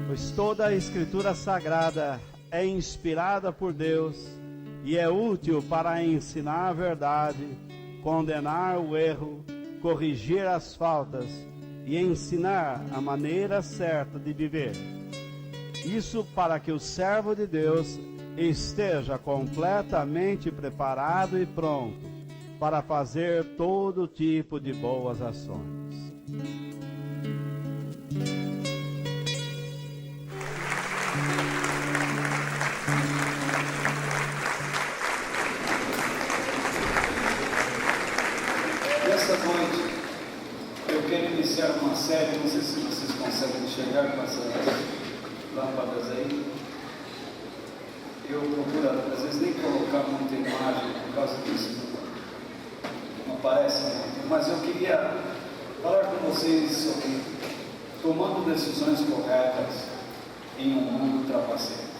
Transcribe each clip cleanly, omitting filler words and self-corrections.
Pois toda a Escritura Sagrada é inspirada por Deus e é útil para ensinar a verdade, condenar o erro, corrigir as faltas e ensinar a maneira certa de viver. Isso para que o servo de Deus esteja completamente preparado e pronto para fazer todo tipo de boas ações. Nessa noite, eu quero iniciar uma série, não sei se vocês conseguem enxergar com essas lâmpadas aí. Eu procuro, às vezes, nem colocar muita imagem por causa disso, não aparece muito. Mas eu queria falar com vocês sobre tomando decisões corretas em um mundo trapaceiro.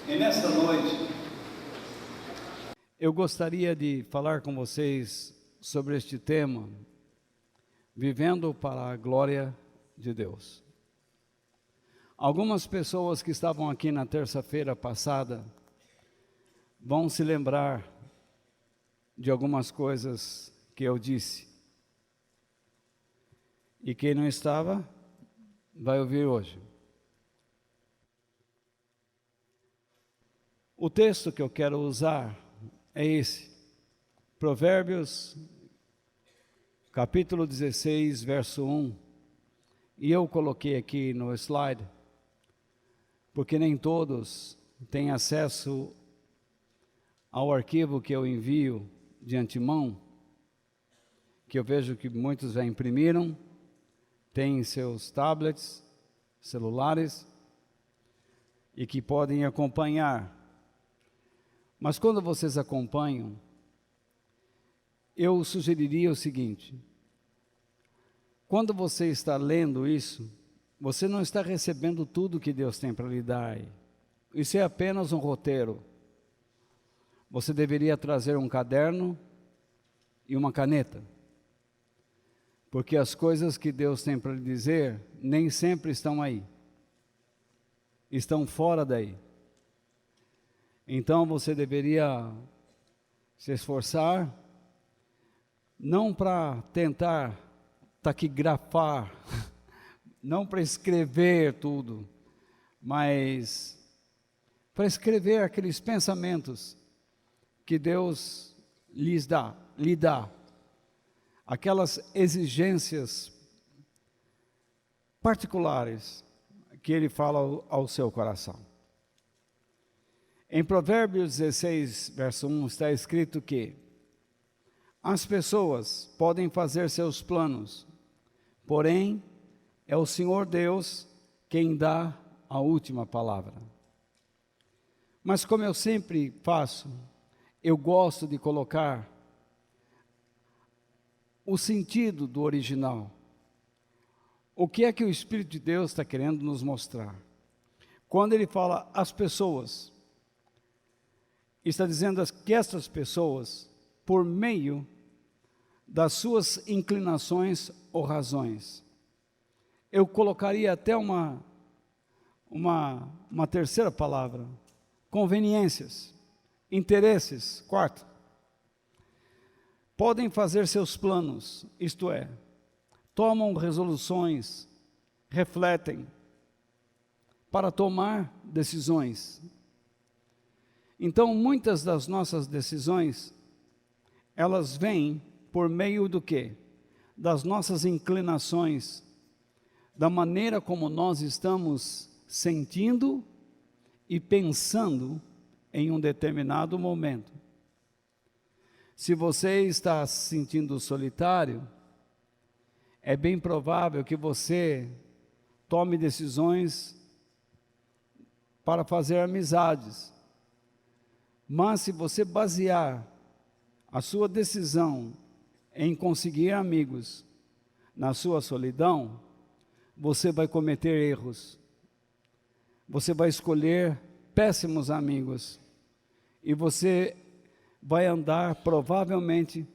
E nesta noite, eu gostaria de falar com vocês sobre este tema, vivendo para a glória de Deus. Algumas pessoas que estavam aqui na terça-feira passada vão se lembrar de algumas coisas que eu disse. E quem não estava, vai ouvir hoje. O texto que eu quero usar é esse, Provérbios, capítulo 16, verso 1. E eu coloquei aqui no slide, porque nem todos têm acesso ao arquivo que eu envio de antemão, que eu vejo que muitos já imprimiram, têm seus tablets, celulares, e que podem acompanhar. Mas quando vocês acompanham, eu sugeriria o seguinte: quando você está lendo isso, você não está recebendo tudo que Deus tem para lhe dar. Isso é apenas um roteiro. Você deveria trazer um caderno e uma caneta, porque as coisas que Deus tem para lhe dizer nem sempre estão aí, estão fora daí. Então você deveria se esforçar, não para tentar taquigrafar, não para escrever tudo, mas para escrever aqueles pensamentos que Deus lhe dá, aquelas exigências particulares que Ele fala ao seu coração. Em Provérbios 16, verso 1, está escrito que as pessoas podem fazer seus planos, porém é o Senhor Deus quem dá a última palavra. Mas como eu sempre faço, eu gosto de colocar o sentido do original. O que é que o Espírito de Deus está querendo nos mostrar? Quando ele fala as pessoas, está dizendo que estas pessoas, por meio das suas inclinações ou razões, eu colocaria até uma terceira palavra, conveniências, interesses, quarto, podem fazer seus planos, isto é, tomam resoluções, refletem, para tomar decisões. Então, muitas das nossas decisões, elas vêm por meio do quê? Das nossas inclinações, da maneira como nós estamos sentindo e pensando em um determinado momento. Se você está se sentindo solitário, é bem provável que você tome decisões para fazer amizades. Mas se você basear a sua decisão em conseguir amigos na sua solidão, você vai cometer erros. Você vai escolher péssimos amigos. E você vai andar provavelmente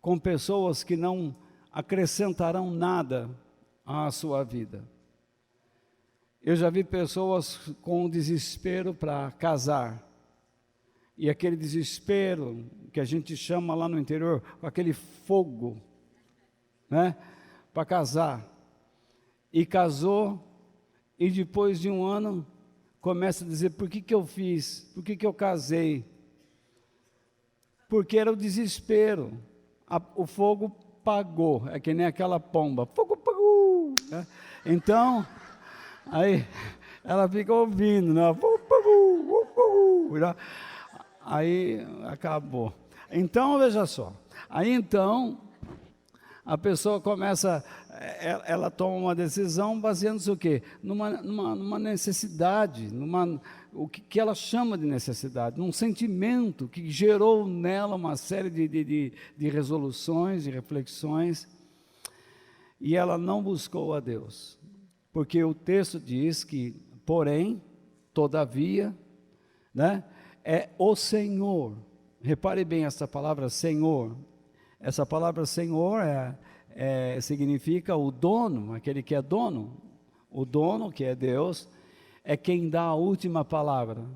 com pessoas que não acrescentarão nada à sua vida. Eu já vi pessoas com desespero para casar. E aquele desespero que a gente chama lá no interior, com aquele fogo, né, para casar. E casou, e depois de um ano, começa a dizer, por que eu fiz? Por que eu casei? Porque era o desespero. O fogo pagou, é que nem aquela pomba, fogo pagou, né? Então, aí ela fica ouvindo, né? Fogo pagou, né? Aí acabou. Então, veja só. Aí então, a pessoa começa, ela toma uma decisão baseando-se o quê? Numa necessidade, o que ela chama de necessidade, num sentimento que gerou nela uma série de resoluções, de reflexões, e ela não buscou a Deus. Porque o texto diz que, porém, todavia, né? É o Senhor. Repare bem essa palavra Senhor. Essa palavra Senhor significa o dono, aquele que é dono. O dono, que é Deus, é quem dá a última palavra.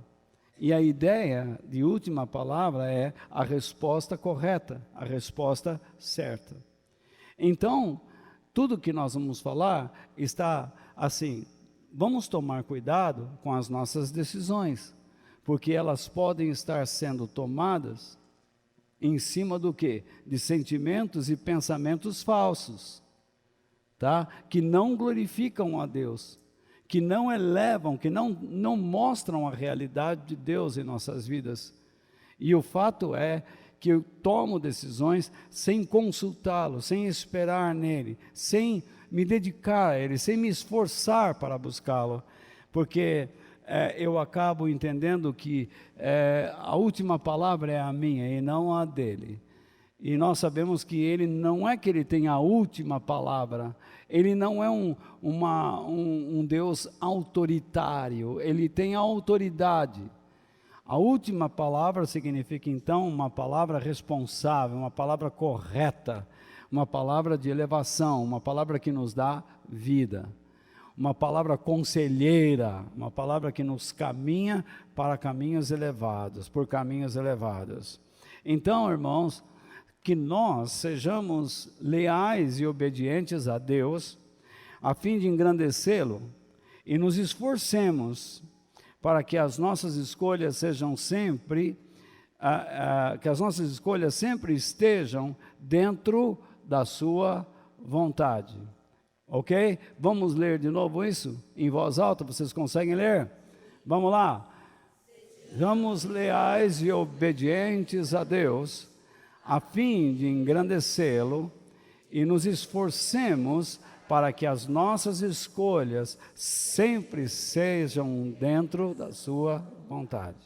E a ideia de última palavra é a resposta correta, a resposta certa. Então, tudo que nós vamos falar está assim, vamos tomar cuidado com as nossas decisões, porque elas podem estar sendo tomadas em cima do quê? De sentimentos e pensamentos falsos, tá? Que não glorificam a Deus, que não elevam, que não mostram a realidade de Deus em nossas vidas. E o fato é que eu tomo decisões sem consultá-lo, sem esperar nele, sem me dedicar a ele, sem me esforçar para buscá-lo, porque eu acabo entendendo que a última palavra é a minha e não a dele. E nós sabemos que ele não é que ele tem a última palavra, ele não é um Deus autoritário, ele tem autoridade. A última palavra significa então uma palavra responsável, uma palavra correta, uma palavra de elevação, uma palavra que nos dá vida. Uma palavra conselheira, uma palavra que nos caminha para caminhos elevados, por caminhos elevados. Então, irmãos, que nós sejamos leais e obedientes a Deus, a fim de engrandecê-lo, e nos esforcemos para que as nossas escolhas sejam sempre, que as nossas escolhas sempre estejam dentro da sua vontade. Ok? Vamos ler de novo isso em voz alta, vocês conseguem ler? Vamos lá. Sejamos leais e obedientes a Deus, a fim de engrandecê-lo, e nos esforcemos para que as nossas escolhas sempre sejam dentro da sua vontade.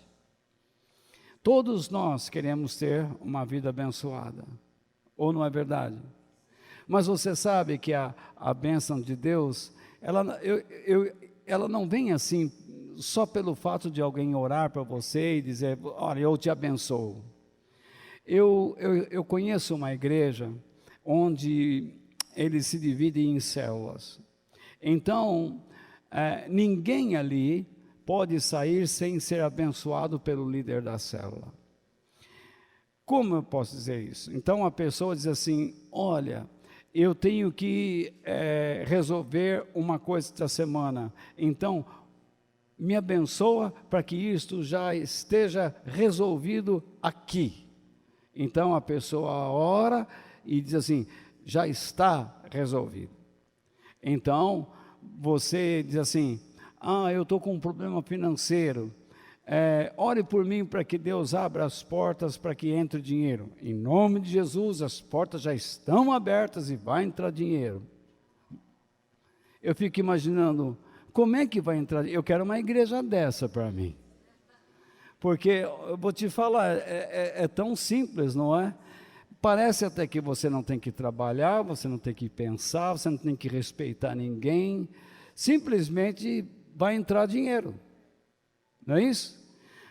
Todos nós queremos ter uma vida abençoada, ou não é verdade? Mas você sabe que a bênção de Deus, ela não vem assim, só pelo fato de alguém orar para você e dizer, olha, eu te abençoo. Eu conheço uma igreja onde eles se dividem em células. Então, ninguém ali pode sair sem ser abençoado pelo líder da célula. Como eu posso dizer isso? Então, a pessoa diz assim, olha, eu tenho que resolver uma coisa esta semana, então me abençoa para que isto já esteja resolvido aqui. Então a pessoa ora e diz assim, já está resolvido. Então você diz assim, eu estou com um problema financeiro, ore por mim para que Deus abra as portas para que entre dinheiro. Em nome de Jesus, as portas já estão abertas e vai entrar dinheiro. Eu fico imaginando, como é que vai entrar? Eu quero uma igreja dessa para mim. Porque, eu vou te falar, é tão simples, não é? Parece até que você não tem que trabalhar, você não tem que pensar, você não tem que respeitar ninguém. Simplesmente vai entrar dinheiro. Não é isso?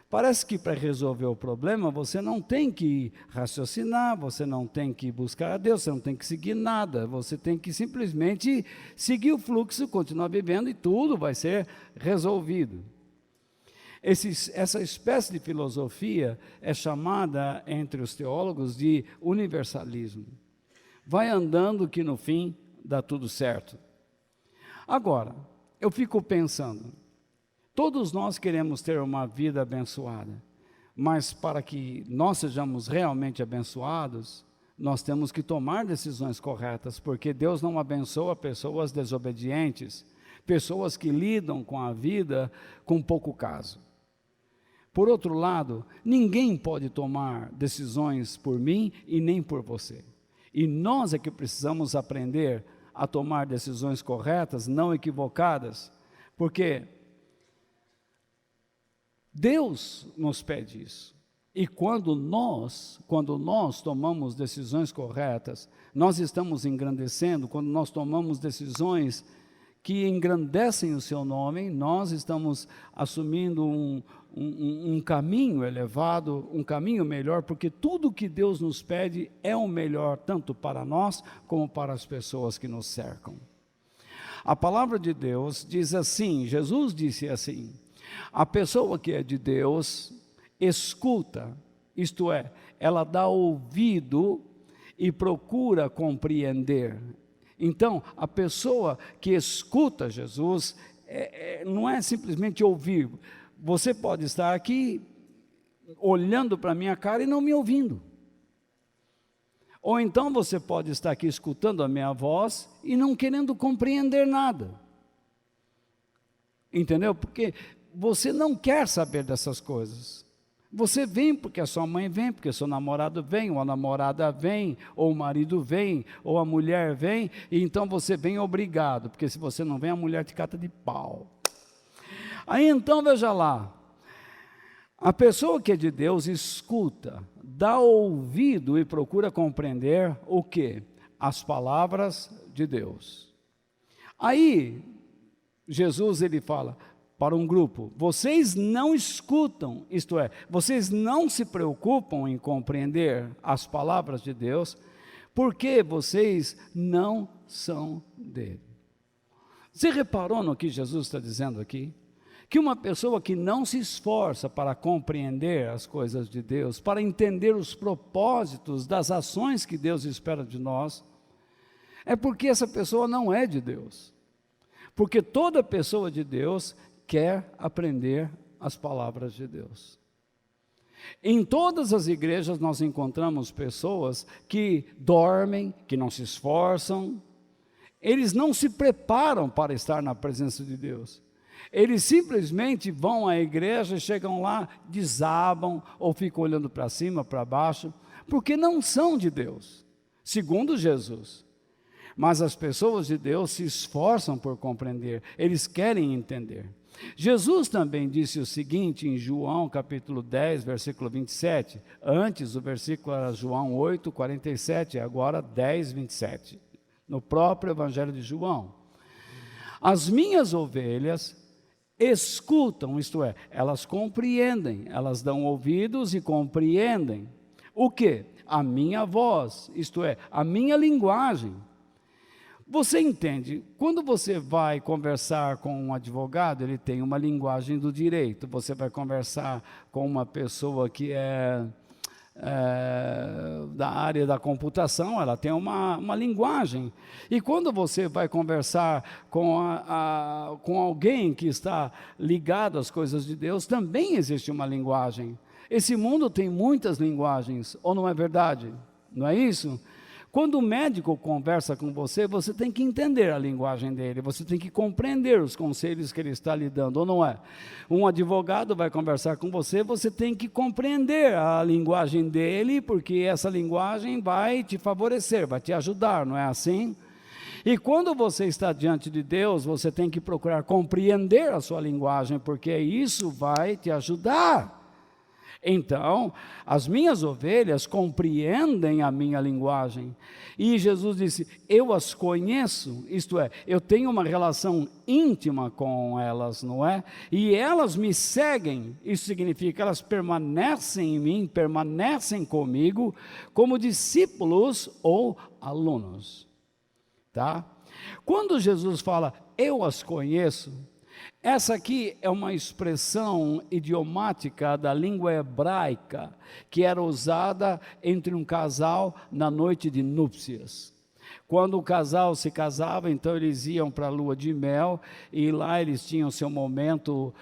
Parece que para resolver o problema, você não tem que raciocinar, você não tem que buscar a Deus, você não tem que seguir nada, você tem que simplesmente seguir o fluxo, continuar vivendo e tudo vai ser resolvido. Essa espécie de filosofia é chamada, entre os teólogos, de universalismo. Vai andando que no fim dá tudo certo. Agora, eu fico pensando, todos nós queremos ter uma vida abençoada, mas para que nós sejamos realmente abençoados, nós temos que tomar decisões corretas, porque Deus não abençoa pessoas desobedientes, pessoas que lidam com a vida com pouco caso. Por outro lado, ninguém pode tomar decisões por mim e nem por você. E nós é que precisamos aprender a tomar decisões corretas, não equivocadas, porque Deus nos pede isso. E quando nós tomamos decisões corretas, nós estamos engrandecendo, quando nós tomamos decisões que engrandecem o seu nome, nós estamos assumindo um caminho elevado, um caminho melhor, porque tudo que Deus nos pede é o melhor, tanto para nós, como para as pessoas que nos cercam. A palavra de Deus diz assim, Jesus disse assim, a pessoa que é de Deus, escuta, isto é, ela dá ouvido e procura compreender. Então, a pessoa que escuta Jesus, não é simplesmente ouvir. Você pode estar aqui, olhando para a minha cara e não me ouvindo. Ou então você pode estar aqui escutando a minha voz e não querendo compreender nada. Entendeu? Porque você não quer saber dessas coisas. Você vem porque a sua mãe vem, porque seu namorado vem, ou a namorada vem, ou o marido vem, ou a mulher vem, e então você vem obrigado, porque se você não vem, a mulher te cata de pau. Aí então, veja lá, a pessoa que é de Deus escuta, dá ouvido e procura compreender o quê? As palavras de Deus. Aí, Jesus ele fala para um grupo, vocês não escutam, isto é, vocês não se preocupam em compreender as palavras de Deus, porque vocês não são dele. Você reparou no que Jesus está dizendo aqui? Que uma pessoa que não se esforça para compreender as coisas de Deus, para entender os propósitos das ações que Deus espera de nós, é porque essa pessoa não é de Deus. Porque toda pessoa de Deus quer aprender as palavras de Deus. Em todas as igrejas nós encontramos pessoas que dormem, que não se esforçam, eles não se preparam para estar na presença de Deus. Eles simplesmente vão à igreja, chegam lá, desabam, ou ficam olhando para cima, para baixo, porque não são de Deus, segundo Jesus. Mas as pessoas de Deus se esforçam por compreender, eles querem entender. Jesus também disse o seguinte em João capítulo 10, versículo 27, antes o versículo era João 8, 47, agora 10, 27, no próprio Evangelho de João. As minhas ovelhas escutam, isto é, elas compreendem, elas dão ouvidos e compreendem. O quê? A minha voz, isto é, a minha linguagem. Você entende, quando você vai conversar com um advogado, ele tem uma linguagem do direito. Você vai conversar com uma pessoa que é da área da computação, ela tem uma linguagem. E quando você vai conversar com alguém que está ligado às coisas de Deus, também existe uma linguagem. Esse mundo tem muitas linguagens, ou não é verdade? Não é isso? Quando o médico conversa com você, você tem que entender a linguagem dele, você tem que compreender os conselhos que ele está lhe dando, ou não é? Um advogado vai conversar com você, você tem que compreender a linguagem dele, porque essa linguagem vai te favorecer, vai te ajudar, não é assim? E quando você está diante de Deus, você tem que procurar compreender a sua linguagem, porque isso vai te ajudar. Então, as minhas ovelhas compreendem a minha linguagem. E Jesus disse, eu as conheço, isto é, eu tenho uma relação íntima com elas, não é? E elas me seguem, isso significa, elas permanecem em mim, permanecem comigo, como discípulos ou alunos. Tá? Quando Jesus fala, eu as conheço, essa aqui é uma expressão idiomática da língua hebraica, que era usada entre um casal na noite de núpcias. Quando o casal se casava, então eles iam para a lua de mel, e lá eles tinham seu momento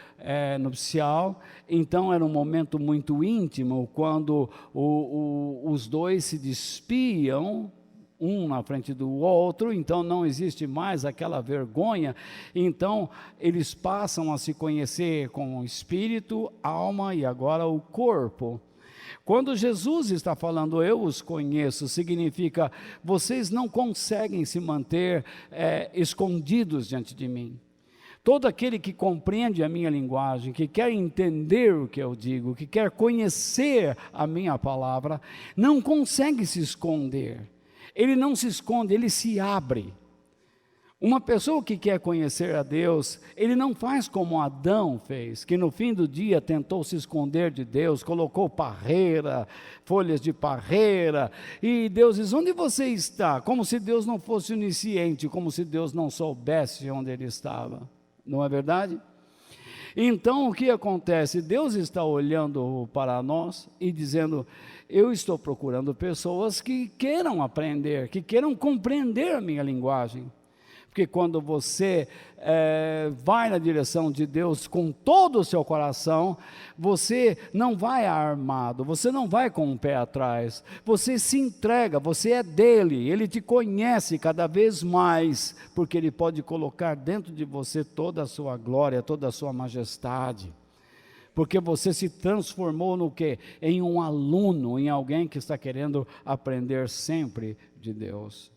nupcial. Então era um momento muito íntimo, quando os dois se despiam, um na frente do outro, então não existe mais aquela vergonha, então eles passam a se conhecer com o espírito, alma e agora o corpo. Quando Jesus está falando, eu os conheço, significa, vocês não conseguem se manter escondidos diante de mim. Todo aquele que compreende a minha linguagem, que quer entender o que eu digo, que quer conhecer a minha palavra, não consegue se esconder. Ele não se esconde, ele se abre. Uma pessoa que quer conhecer a Deus, ele não faz como Adão fez, que no fim do dia tentou se esconder de Deus, colocou parreira, folhas de parreira, e Deus diz, onde você está? Como se Deus não fosse onisciente, como se Deus não soubesse onde ele estava. Não é verdade? Então o que acontece? Deus está olhando para nós e dizendo, eu estou procurando pessoas que queiram aprender, que queiram compreender a minha linguagem. Porque quando você vai na direção de Deus com todo o seu coração, você não vai armado, você não vai com o pé atrás, você se entrega, você é dele, ele te conhece cada vez mais, porque ele pode colocar dentro de você toda a sua glória, toda a sua majestade. Porque você se transformou no quê? Em um aluno, em alguém que está querendo aprender sempre de Deus.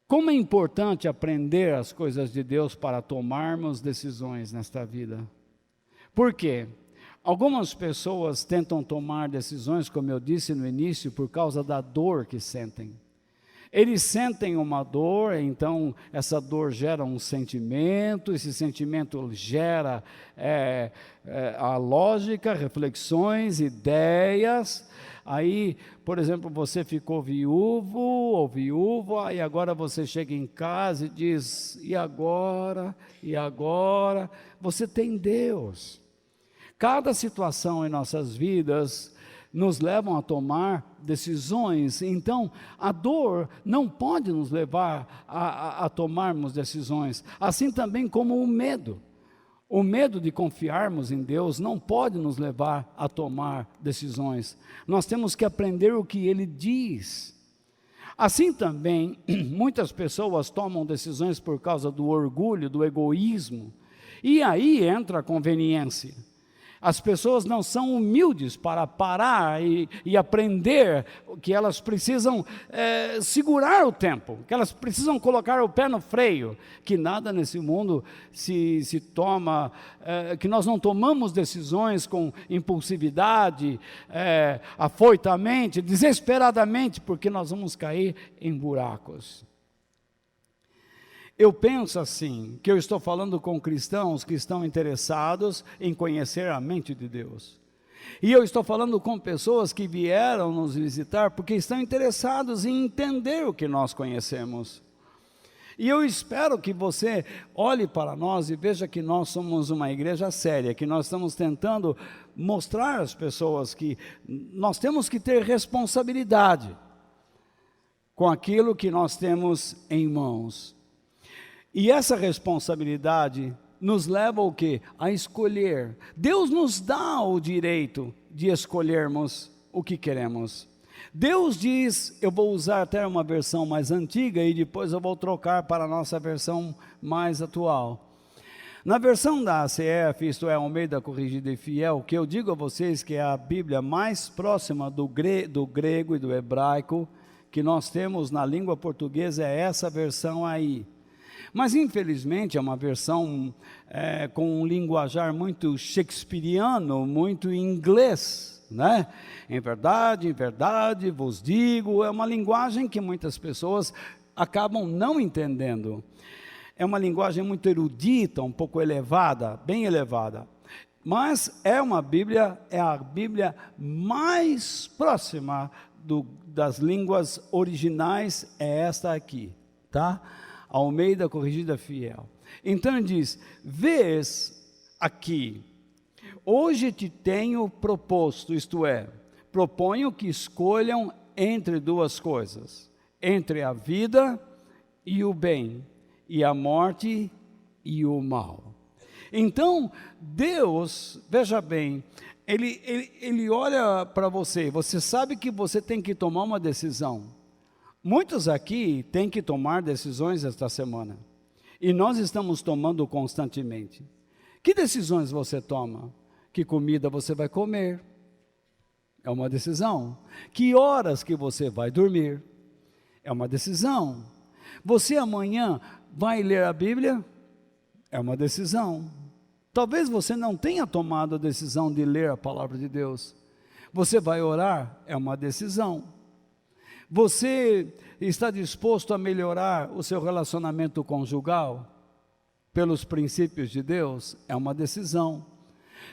Como é importante aprender as coisas de Deus para tomarmos decisões nesta vida. Por quê? Algumas pessoas tentam tomar decisões, como eu disse no início, por causa da dor que sentem. Eles sentem uma dor, então essa dor gera um sentimento, esse sentimento gera a lógica, reflexões, ideias. Aí, por exemplo, você ficou viúvo ou viúva, e agora você chega em casa e diz, e agora? E agora? Você tem Deus. Cada situação em nossas vidas nos levam a tomar decisões, então a dor não pode nos levar a tomarmos decisões, assim também como o medo. O medo de confiarmos em Deus não pode nos levar a tomar decisões. Nós temos que aprender o que Ele diz. Assim também, muitas pessoas tomam decisões por causa do orgulho, do egoísmo, e aí entra a conveniência. As pessoas não são humildes para parar e aprender que elas precisam segurar o tempo, que elas precisam colocar o pé no freio, que nada nesse mundo se toma, que nós não tomamos decisões com impulsividade, afoitamente, desesperadamente, porque nós vamos cair em buracos. Eu penso assim, que eu estou falando com cristãos que estão interessados em conhecer a mente de Deus. E eu estou falando com pessoas que vieram nos visitar porque estão interessados em entender o que nós conhecemos. E eu espero que você olhe para nós e veja que nós somos uma igreja séria, que nós estamos tentando mostrar às pessoas que nós temos que ter responsabilidade com aquilo que nós temos em mãos. E essa responsabilidade nos leva ao quê? A escolher. Deus nos dá o direito de escolhermos o que queremos. Deus diz, eu vou usar até uma versão mais antiga e depois eu vou trocar para a nossa versão mais atual. Na versão da ACF, isto é, Almeida Corrigida e Fiel, que eu digo a vocês que é a Bíblia mais próxima do grego e do hebraico que nós temos na língua portuguesa, é essa versão aí. Mas infelizmente é uma versão com um linguajar muito shakespeariano, muito inglês, né? Em verdade vos digo, é uma linguagem que muitas pessoas acabam não entendendo. É uma linguagem muito erudita, um pouco elevada, bem elevada. Mas é a Bíblia mais próxima das línguas originais, é esta aqui, tá? Almeida Corrigida Fiel. Então ele diz, vês aqui, hoje te tenho proposto, isto é, proponho que escolham entre duas coisas, entre a vida e o bem, e a morte e o mal. Então, Deus, veja bem, Ele olha para você, você sabe que você tem que tomar uma decisão. Muitos aqui têm que tomar decisões esta semana, e nós estamos tomando constantemente. Que decisões você toma? Que comida você vai comer? É uma decisão. Que horas que você vai dormir? É uma decisão. Você amanhã vai ler a Bíblia? É uma decisão. Talvez você não tenha tomado a decisão de ler a palavra de Deus. Você vai orar? É uma decisão. Você está disposto a melhorar o seu relacionamento conjugal pelos princípios de Deus? É uma decisão.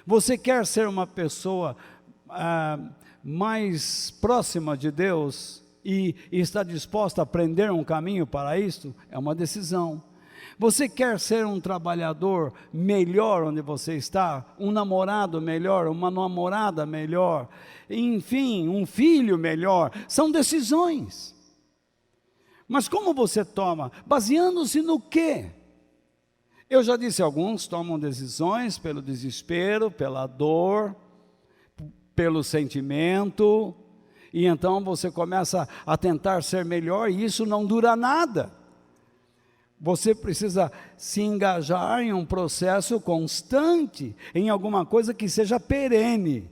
Você quer ser uma pessoa mais próxima de Deus e está disposto a aprender um caminho para isso? É uma decisão. Você quer ser um trabalhador melhor onde você está? Um namorado melhor, uma namorada melhor, enfim, um filho melhor? São decisões. Mas como você toma? Baseando-se no quê? Eu já disse, alguns tomam decisões pelo desespero, pela dor, pelo sentimento, e então você começa a tentar ser melhor, e isso não dura nada. Você precisa se engajar em um processo constante, em alguma coisa que seja perene.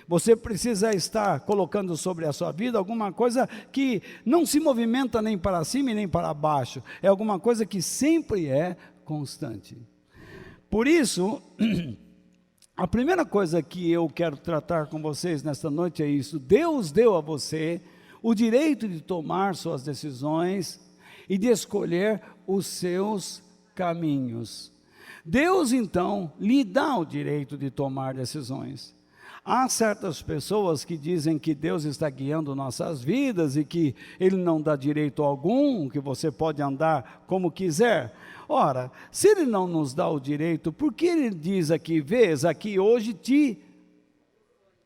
Você precisa estar colocando sobre a sua vida alguma coisa que não se movimenta nem para cima e nem para baixo. É alguma coisa que sempre é constante. Por isso, a primeira coisa que eu quero tratar com vocês nesta noite é isso. Deus deu a você o direito de tomar suas decisões e de escolher os seus caminhos. Deus, então, lhe dá o direito de tomar decisões. Há certas pessoas que dizem que Deus está guiando nossas vidas e que Ele não dá direito algum, que você pode andar como quiser. Ora, se Ele não nos dá o direito, por que Ele diz aqui, vês, aqui hoje te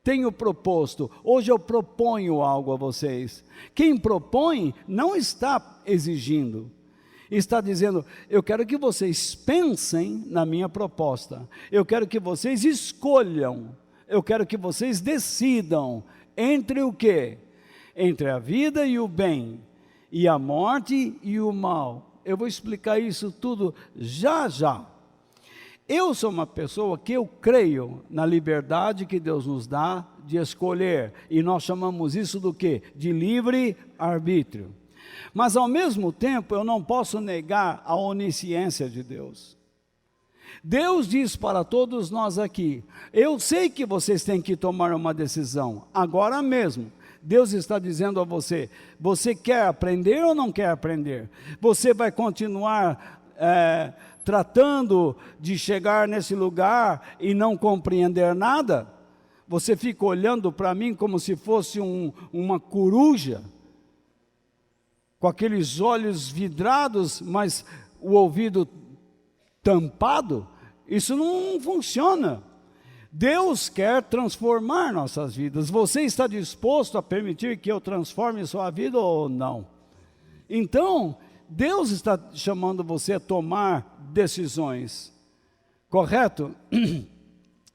tenho proposto, hoje eu proponho algo a vocês. Quem propõe não está exigindo, está dizendo, eu quero que vocês pensem na minha proposta, eu quero que vocês escolham, eu quero que vocês decidam entre o quê? Entre a vida e o bem, e a morte e o mal. Eu vou explicar isso tudo já já. Eu sou uma pessoa que eu creio na liberdade que Deus nos dá de escolher, e nós chamamos isso do quê? De livre arbítrio. Mas ao mesmo tempo eu não posso negar a onisciência de Deus. Deus diz para todos nós aqui, eu sei que vocês têm que tomar uma decisão, agora mesmo. Deus está dizendo a você, você quer aprender ou não quer aprender? Você vai continuar tratando de chegar nesse lugar e não compreender nada? Você fica olhando para mim como se fosse uma coruja, com aqueles olhos vidrados, mas o ouvido tampado? Isso não funciona. Deus quer transformar nossas vidas. Você está disposto a permitir que eu transforme sua vida ou não? Então, Deus está chamando você a tomar decisões, correto?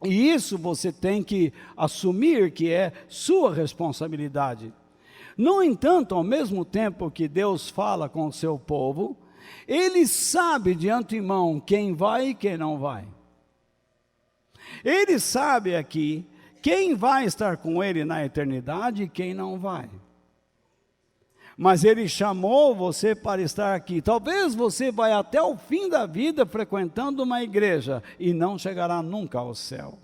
E isso você tem que assumir que é sua responsabilidade. No entanto, ao mesmo tempo que Deus fala com o seu povo, Ele sabe de antemão quem vai e quem não vai. Ele sabe aqui quem vai estar com Ele na eternidade e quem não vai. Mas Ele chamou você para estar aqui. Talvez você vai até o fim da vida frequentando uma igreja e não chegará nunca ao céu.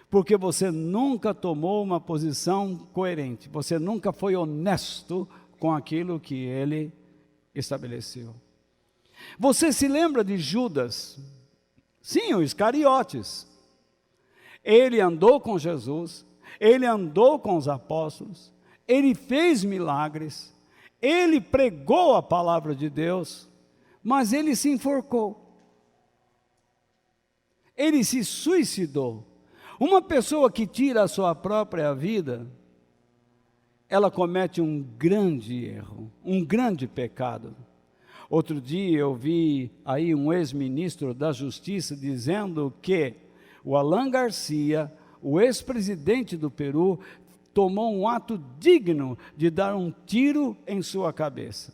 Porque você nunca tomou uma posição coerente. Você nunca foi honesto com aquilo que Ele estabeleceu. Você se lembra de Judas? Sim, o Iscariotes. Ele andou com Jesus, ele andou com os apóstolos, ele fez milagres, ele pregou a palavra de Deus, mas ele se enforcou. Ele se suicidou. Uma pessoa que tira a sua própria vida, ela comete um grande erro, um grande pecado. Outro dia eu vi aí um ex-ministro da Justiça dizendo que o Alan Garcia, o ex-presidente do Peru, tomou um ato digno de dar um tiro em sua cabeça.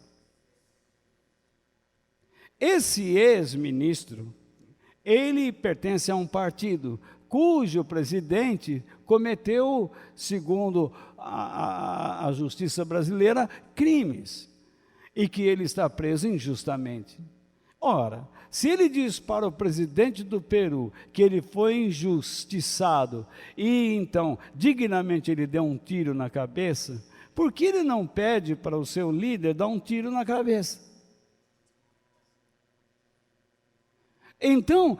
Esse ex-ministro, ele pertence a um partido cujo presidente cometeu, segundo a justiça brasileira, crimes, e que ele está preso injustamente. Ora, se ele diz para o presidente do Peru que ele foi injustiçado, e então, dignamente ele deu um tiro na cabeça, por que ele não pede para o seu líder dar um tiro na cabeça? Então,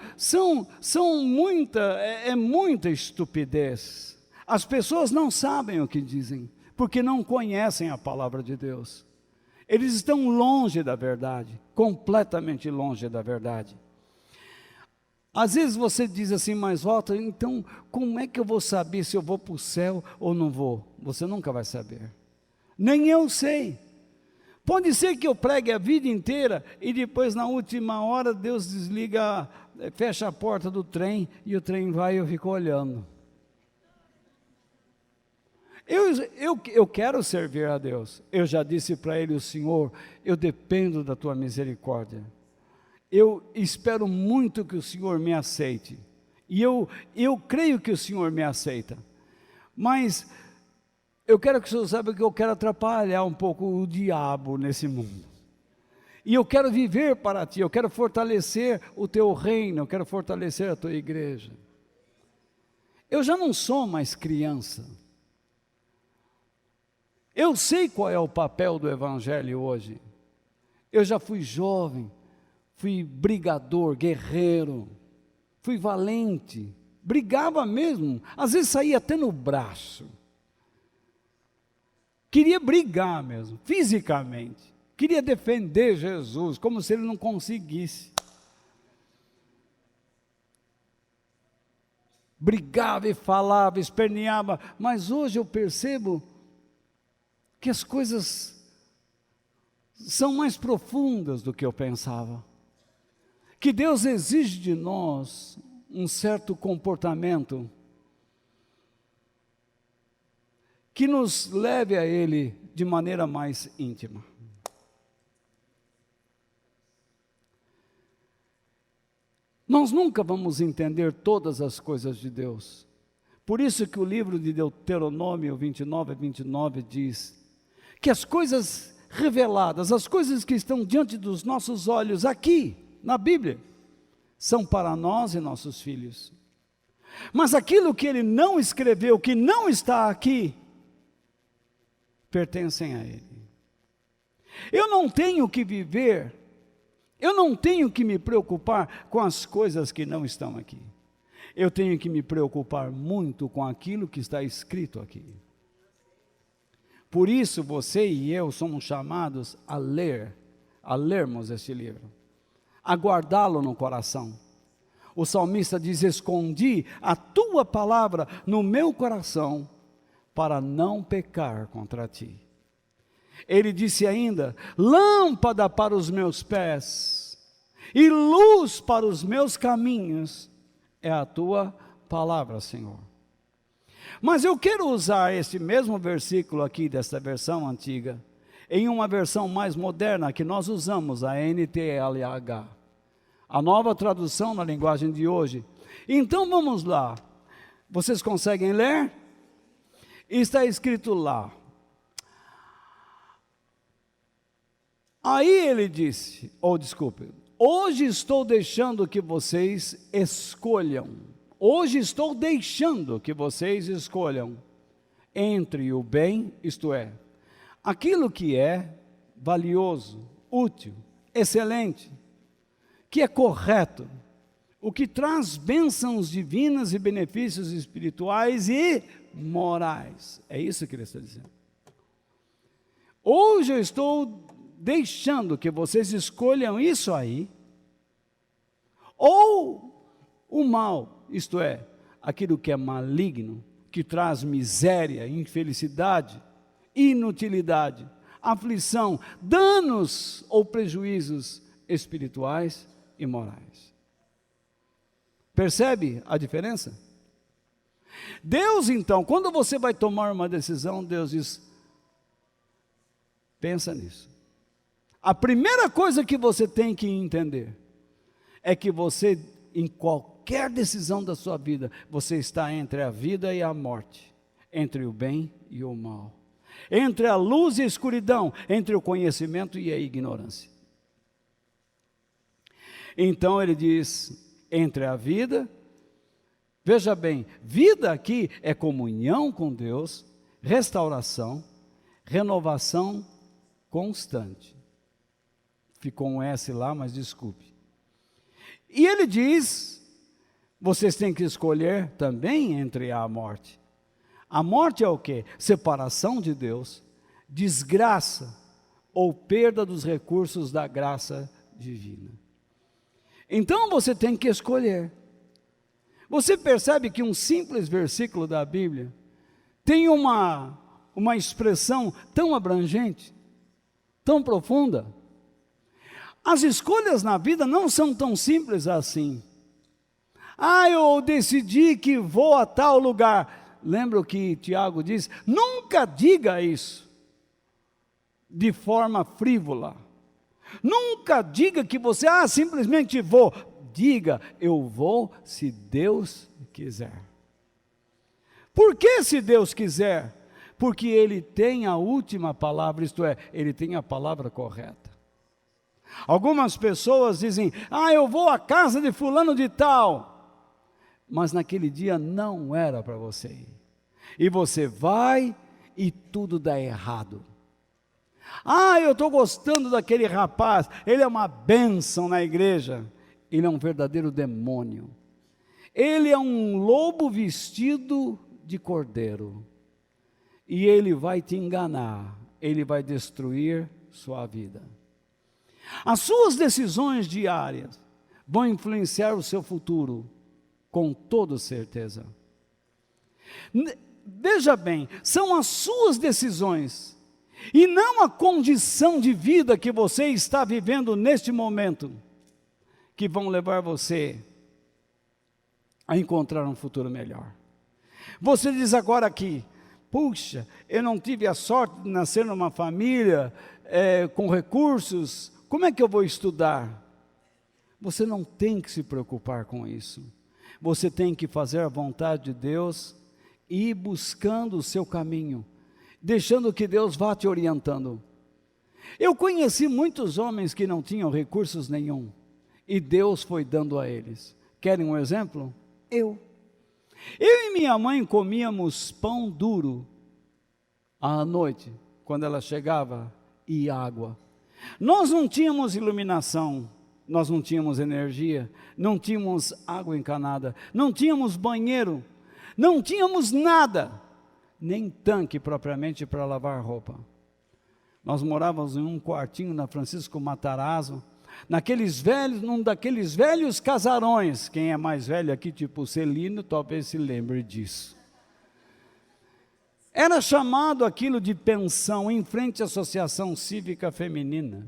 muita estupidez. As pessoas não sabem o que dizem, porque não conhecem a palavra de Deus. Eles estão longe da verdade, completamente longe da verdade. Às vezes você diz assim, mas Walter, então como é que eu vou saber se eu vou para o céu ou não vou? Você nunca vai saber. Nem eu sei. Pode ser que eu pregue a vida inteira e depois na última hora Deus desliga, fecha a porta do trem e o trem vai e eu fico olhando. Eu quero servir a Deus. Eu já disse para Ele, o Senhor, eu dependo da Tua misericórdia. Eu espero muito que o Senhor me aceite. E eu creio que o Senhor me aceita. Mas eu quero que o Senhor saiba que eu quero atrapalhar um pouco o diabo nesse mundo. E eu quero viver para Ti, eu quero fortalecer o Teu reino, eu quero fortalecer a Tua igreja. Eu já não sou mais criança. Eu sei qual é o papel do Evangelho hoje. Eu já fui jovem, fui brigador, guerreiro, fui valente, brigava mesmo, às vezes saía até no braço. Queria brigar mesmo, fisicamente. Queria defender Jesus, como se ele não conseguisse. Brigava e falava, esperneava, mas hoje eu percebo que as coisas são mais profundas do que eu pensava. Que Deus exige de nós um certo comportamento que nos leve a Ele de maneira mais íntima. Nós nunca vamos entender todas as coisas de Deus. Por isso que o livro de Deuteronômio 29 diz que as coisas reveladas, as coisas que estão diante dos nossos olhos aqui, na Bíblia, são para nós e nossos filhos. Mas aquilo que Ele não escreveu, que não está aqui, pertencem a Ele. Eu não tenho que viver, eu não tenho que me preocupar com as coisas que não estão aqui. Eu tenho que me preocupar muito com aquilo que está escrito aqui. Por isso você e eu somos chamados a lermos este livro, a guardá-lo no coração. O salmista diz, escondi a tua palavra no meu coração, para não pecar contra ti. Ele disse ainda, lâmpada para os meus pés, e luz para os meus caminhos, é a tua palavra, Senhor. Mas eu quero usar esse mesmo versículo aqui, desta versão antiga, em uma versão mais moderna, que nós usamos, a NTLH, a nova tradução na linguagem de hoje. Então vamos lá, vocês conseguem ler? Está escrito lá. Aí ele disse, hoje estou deixando que vocês escolham. Hoje estou deixando que vocês escolham entre o bem, isto é, aquilo que é valioso, útil, excelente, que é correto, o que traz bênçãos divinas e benefícios espirituais e morais. É isso que ele está dizendo. Hoje eu estou deixando que vocês escolham isso aí, ou o mal, isto é, aquilo que é maligno, que traz miséria, infelicidade, inutilidade, aflição, danos ou prejuízos espirituais e morais. Percebe a diferença? Deus, então, quando você vai tomar uma decisão, Deus diz, pensa nisso. A primeira coisa que você tem que entender é que você, em qualquer decisão da sua vida, você está entre a vida e a morte, entre o bem e o mal, entre a luz e a escuridão, entre o conhecimento e a ignorância. Então ele diz, entre a vida, veja bem, vida aqui é comunhão com Deus, restauração, renovação constante. Ficou um S lá, mas desculpe. E ele diz, vocês têm que escolher também entre a morte. A morte é o quê? Separação de Deus, desgraça ou perda dos recursos da graça divina. Então você tem que escolher. Você percebe que um simples versículo da Bíblia tem uma expressão tão abrangente, tão profunda. As escolhas na vida não são tão simples assim. Eu decidi que vou a tal lugar. Lembra o que Tiago diz? Nunca diga isso de forma frívola. Nunca diga que você, simplesmente vou. Diga, eu vou se Deus quiser. Por que se Deus quiser? Porque Ele tem a última palavra, isto é, Ele tem a palavra correta. Algumas pessoas dizem, eu vou à casa de fulano de tal, mas naquele dia não era para você ir, e você vai e tudo dá errado. Eu estou gostando daquele rapaz, ele é uma bênção na igreja, ele é um verdadeiro demônio, ele é um lobo vestido de cordeiro, e ele vai te enganar, ele vai destruir sua vida. As suas decisões diárias vão influenciar o seu futuro, com toda certeza. Veja bem, são as suas decisões, e não a condição de vida que você está vivendo neste momento, que vão levar você a encontrar um futuro melhor. Você diz agora aqui, puxa, eu não tive a sorte de nascer numa família com recursos, como é que eu vou estudar? Você não tem que se preocupar com isso. Você tem que fazer a vontade de Deus e ir buscando o seu caminho, deixando que Deus vá te orientando. Eu conheci muitos homens que não tinham recursos nenhum, e Deus foi dando a eles. Querem um exemplo? Eu e minha mãe comíamos pão duro à noite, quando ela chegava, e água. Nós não tínhamos iluminação, nós não tínhamos energia, não tínhamos água encanada, não tínhamos banheiro, não tínhamos nada, nem tanque propriamente para lavar roupa. Nós morávamos em um quartinho na Francisco Matarazzo, num daqueles velhos casarões. Quem é mais velho aqui, tipo Celino, talvez se lembre disso. Era chamado aquilo de pensão, em frente à Associação Cívica Feminina.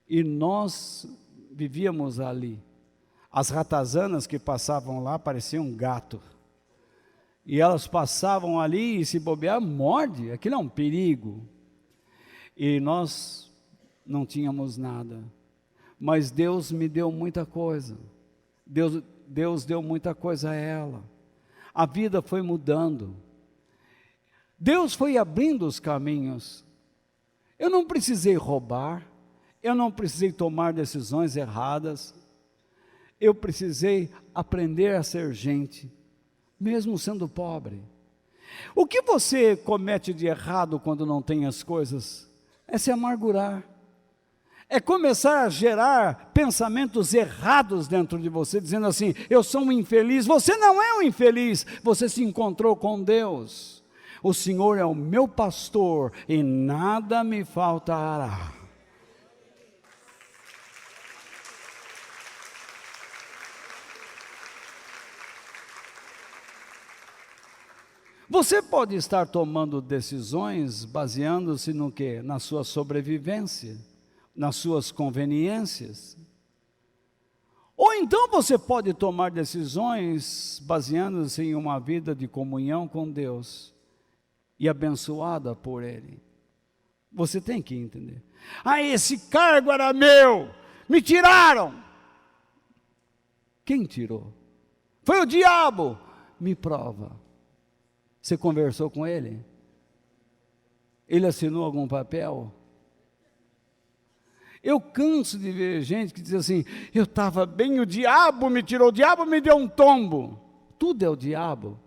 E nós vivíamos ali. As ratazanas que passavam lá pareciam um gato. E elas passavam ali e se bobear, morde, aquilo é um perigo. E nós não tínhamos nada, mas Deus me deu muita coisa, Deus deu muita coisa a ela, a vida foi mudando, Deus foi abrindo os caminhos. Eu não precisei roubar, eu não precisei tomar decisões erradas, eu precisei aprender a ser gente, mesmo sendo pobre. O que você comete de errado quando não tem as coisas? É se amargurar, é começar a gerar pensamentos errados dentro de você, dizendo assim, eu sou um infeliz. Você não é um infeliz, você se encontrou com Deus. O Senhor é o meu pastor e nada me faltará. Você pode estar tomando decisões baseando-se no quê? Na sua sobrevivência, nas suas conveniências. Ou então você pode tomar decisões baseando-se em uma vida de comunhão com Deus e abençoada por Ele. Você tem que entender. Ah, esse cargo era meu, me tiraram. Quem tirou? Foi o diabo. Me prova. Você conversou com ele? Ele assinou algum papel? Eu canso de ver gente que diz assim, eu estava bem, o diabo me tirou, o diabo me deu um tombo. Tudo é o diabo.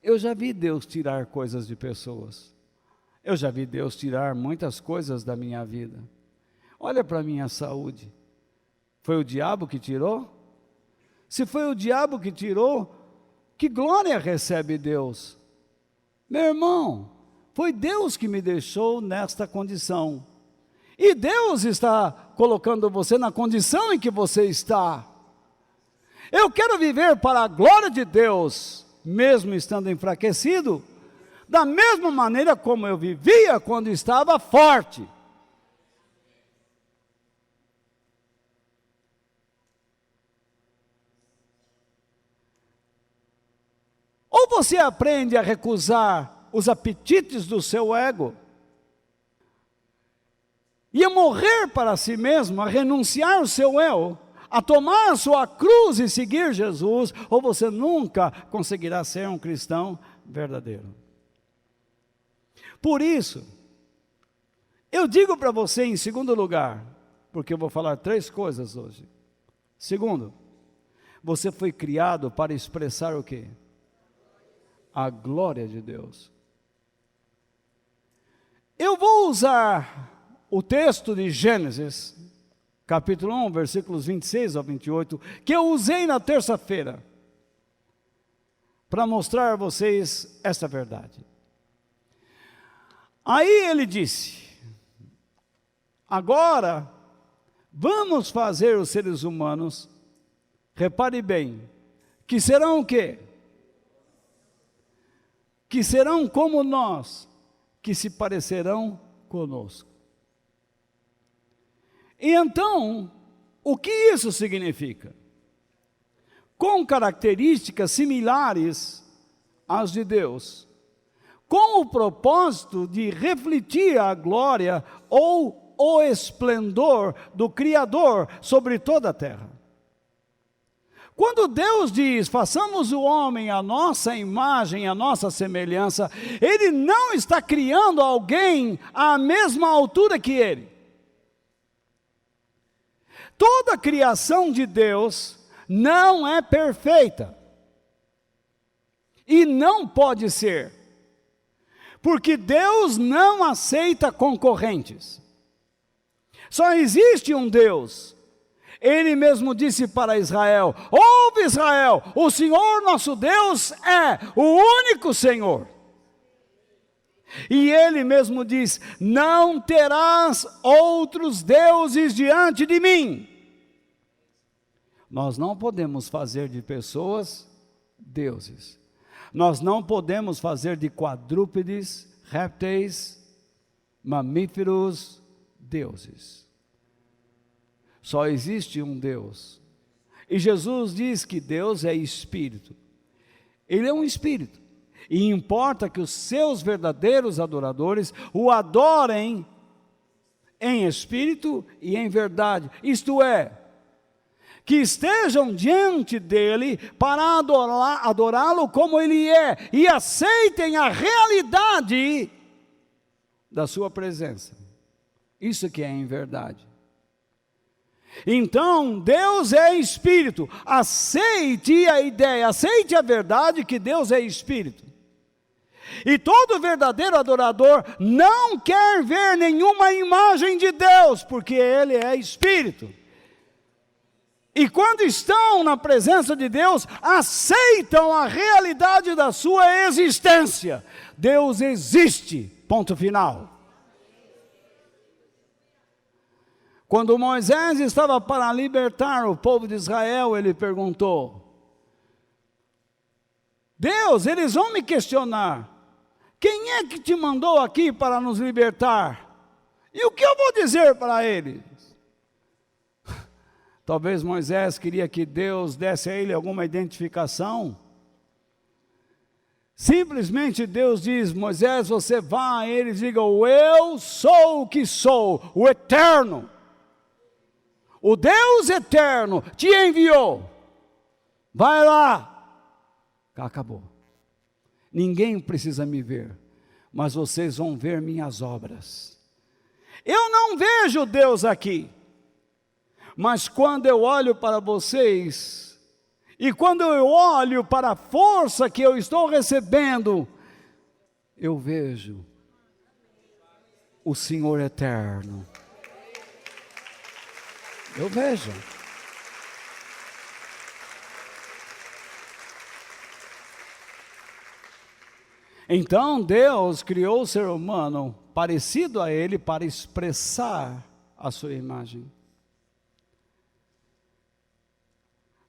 Eu já vi Deus tirar coisas de pessoas. Eu já vi Deus tirar muitas coisas da minha vida. Olha para a minha saúde. Foi o diabo que tirou? Se foi o diabo que tirou, que glória recebe Deus? Meu irmão, foi Deus que me deixou nesta condição. E Deus está colocando você na condição em que você está. Eu quero viver para a glória de Deus, mesmo estando enfraquecido, da mesma maneira como eu vivia quando estava forte. Ou você aprende a recusar os apetites do seu ego, e a morrer para si mesmo, a renunciar o seu eu, a tomar a sua cruz e seguir Jesus, ou você nunca conseguirá ser um cristão verdadeiro. Por isso, eu digo para você em segundo lugar, porque eu vou falar 3 coisas hoje. Segundo, você foi criado para expressar o quê? A glória de Deus. Eu vou usar o texto de Gênesis, capítulo 1, versículos 26 ao 28, que eu usei na terça-feira, para mostrar a vocês esta verdade. Aí ele disse, agora, vamos fazer os seres humanos, repare bem, que serão o quê? Que serão como nós, que se parecerão conosco. E então, o que isso significa? Com características similares às de Deus, com o propósito de refletir a glória ou o esplendor do Criador sobre toda a terra. Quando Deus diz, façamos o homem à nossa imagem, à nossa semelhança, Ele não está criando alguém à mesma altura que Ele. Toda a criação de Deus não é perfeita. E não pode ser. Porque Deus não aceita concorrentes. Só existe um Deus. Ele mesmo disse para Israel, ouve Israel, o Senhor nosso Deus é o único Senhor. E ele mesmo diz, não terás outros deuses diante de mim. Nós não podemos fazer de pessoas deuses. Nós não podemos fazer de quadrúpedes, répteis, mamíferos, deuses. Só existe um Deus. E Jesus diz que Deus é espírito. Ele é um espírito. E importa que os seus verdadeiros adoradores o adorem em espírito e em verdade. Isto é, que estejam diante dele para adorá-lo como ele é e aceitem a realidade da sua presença. Isso que é em verdade. Então, Deus é espírito. Aceite a ideia, aceite a verdade que Deus é espírito. E todo verdadeiro adorador não quer ver nenhuma imagem de Deus, porque ele é espírito. E quando estão na presença de Deus, aceitam a realidade da sua existência. Deus existe, ponto final. Quando Moisés estava para libertar o povo de Israel, ele perguntou: Deus, eles vão me questionar, quem é que te mandou aqui para nos libertar? E o que eu vou dizer para eles? Talvez Moisés queria que Deus desse a ele alguma identificação. Simplesmente Deus diz: Moisés, você vai a eles e diga: eu sou o que sou, o eterno. O Deus eterno te enviou. Vai lá. Acabou. Ninguém precisa me ver, mas vocês vão ver minhas obras. Eu não vejo Deus aqui, mas quando eu olho para vocês, e quando eu olho para a força que eu estou recebendo, eu vejo o Senhor eterno. Eu vejo. Então Deus criou o ser humano parecido a ele para expressar a sua imagem.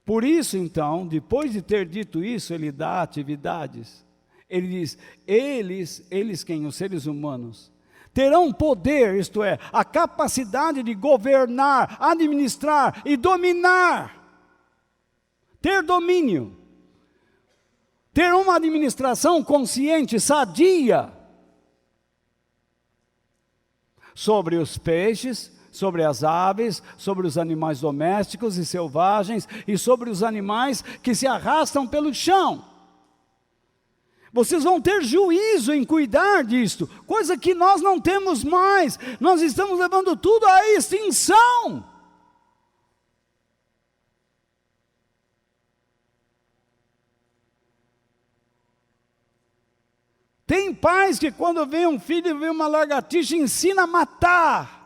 Por isso então, depois de ter dito isso, ele dá atividades. Ele diz: eles quem? Os seres humanos terão poder, isto é, a capacidade de governar, administrar e dominar. Ter domínio. Ter uma administração consciente, sadia, sobre os peixes, sobre as aves, sobre os animais domésticos e selvagens, e sobre os animais que se arrastam pelo chão. Vocês vão ter juízo em cuidar disto, coisa que nós não temos mais. Nós estamos levando tudo à extinção. Tem pais que quando vê um filho e vê uma lagartixa, ensina a matar.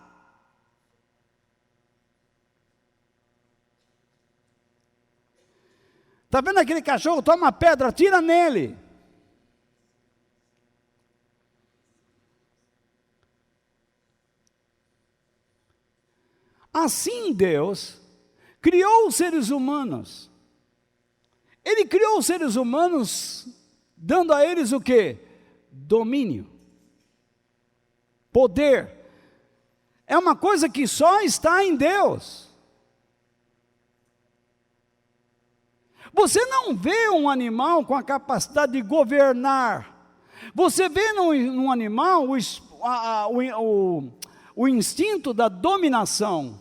Está vendo aquele cachorro? Toma uma pedra, atira nele. Assim Deus criou os seres humanos. Ele criou os seres humanos dando a eles o quê? Domínio. Poder. É uma coisa que só está em Deus. Você não vê um animal com a capacidade de governar. Você vê num animal o instinto da dominação.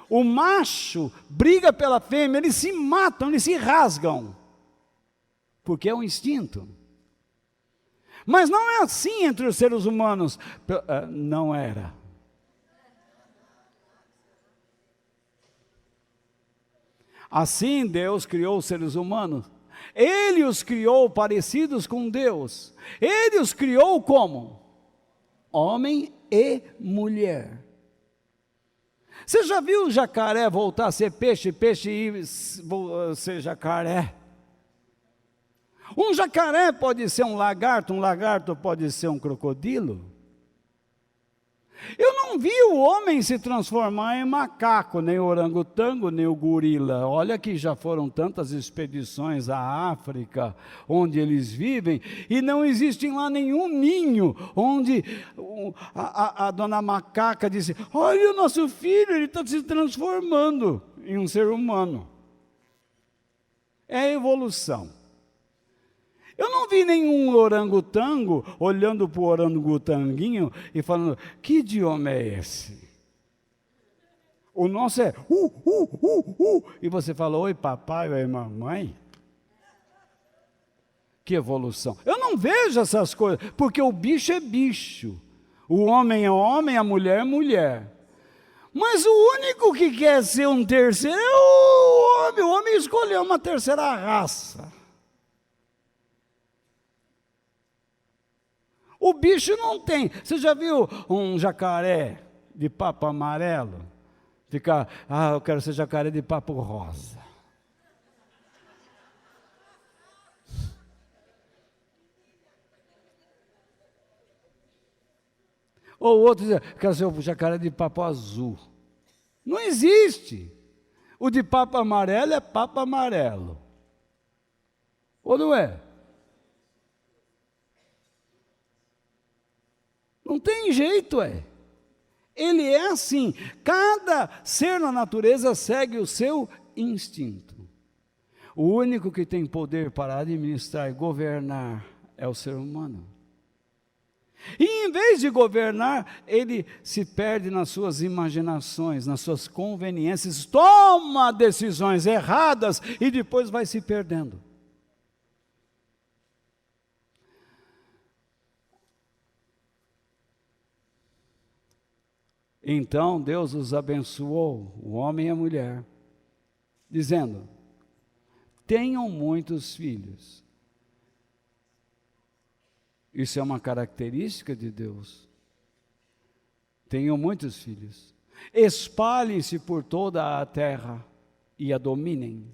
O macho briga pela fêmea, eles se matam, eles se rasgam, porque é um instinto. Mas não é assim entre os seres humanos. Não era. Assim Deus criou os seres humanos. Ele os criou parecidos com Deus. Ele os criou como? Homem e mulher. Você já viu o jacaré voltar a ser peixe, peixe e ser jacaré? Um jacaré pode ser um lagarto pode ser um crocodilo. Eu não vi o homem se transformar em macaco, nem o orangotango, nem o gorila. Olha que já foram tantas expedições à África, onde eles vivem, e não existe lá nenhum ninho, onde a dona macaca disse: olha o nosso filho, ele está se transformando em um ser humano. É a evolução. Eu não vi nenhum orangotango olhando para o orangotanguinho e falando, que idioma é esse? O nosso é, e você fala, oi papai, oi mamãe. Que evolução. Eu não vejo essas coisas, porque o bicho é bicho. O homem é homem, a mulher é mulher. Mas o único que quer ser um terceiro é o homem. O homem escolheu uma terceira raça. O bicho não tem. Você já viu um jacaré de papo amarelo? Ficar, eu quero ser jacaré de papo rosa. Ou outro diz, quero ser o jacaré de papo azul. Não existe. O de papo amarelo é papo amarelo. Ou não é? Não tem jeito, Ele é assim. Cada ser na natureza segue o seu instinto. O único que tem poder para administrar e governar é o ser humano. E em vez de governar, ele se perde nas suas imaginações, nas suas conveniências, toma decisões erradas e depois vai se perdendo. Então Deus os abençoou, o homem e a mulher, dizendo, tenham muitos filhos. Isso é uma característica de Deus. Tenham muitos filhos. Espalhem-se por toda a terra e a dominem.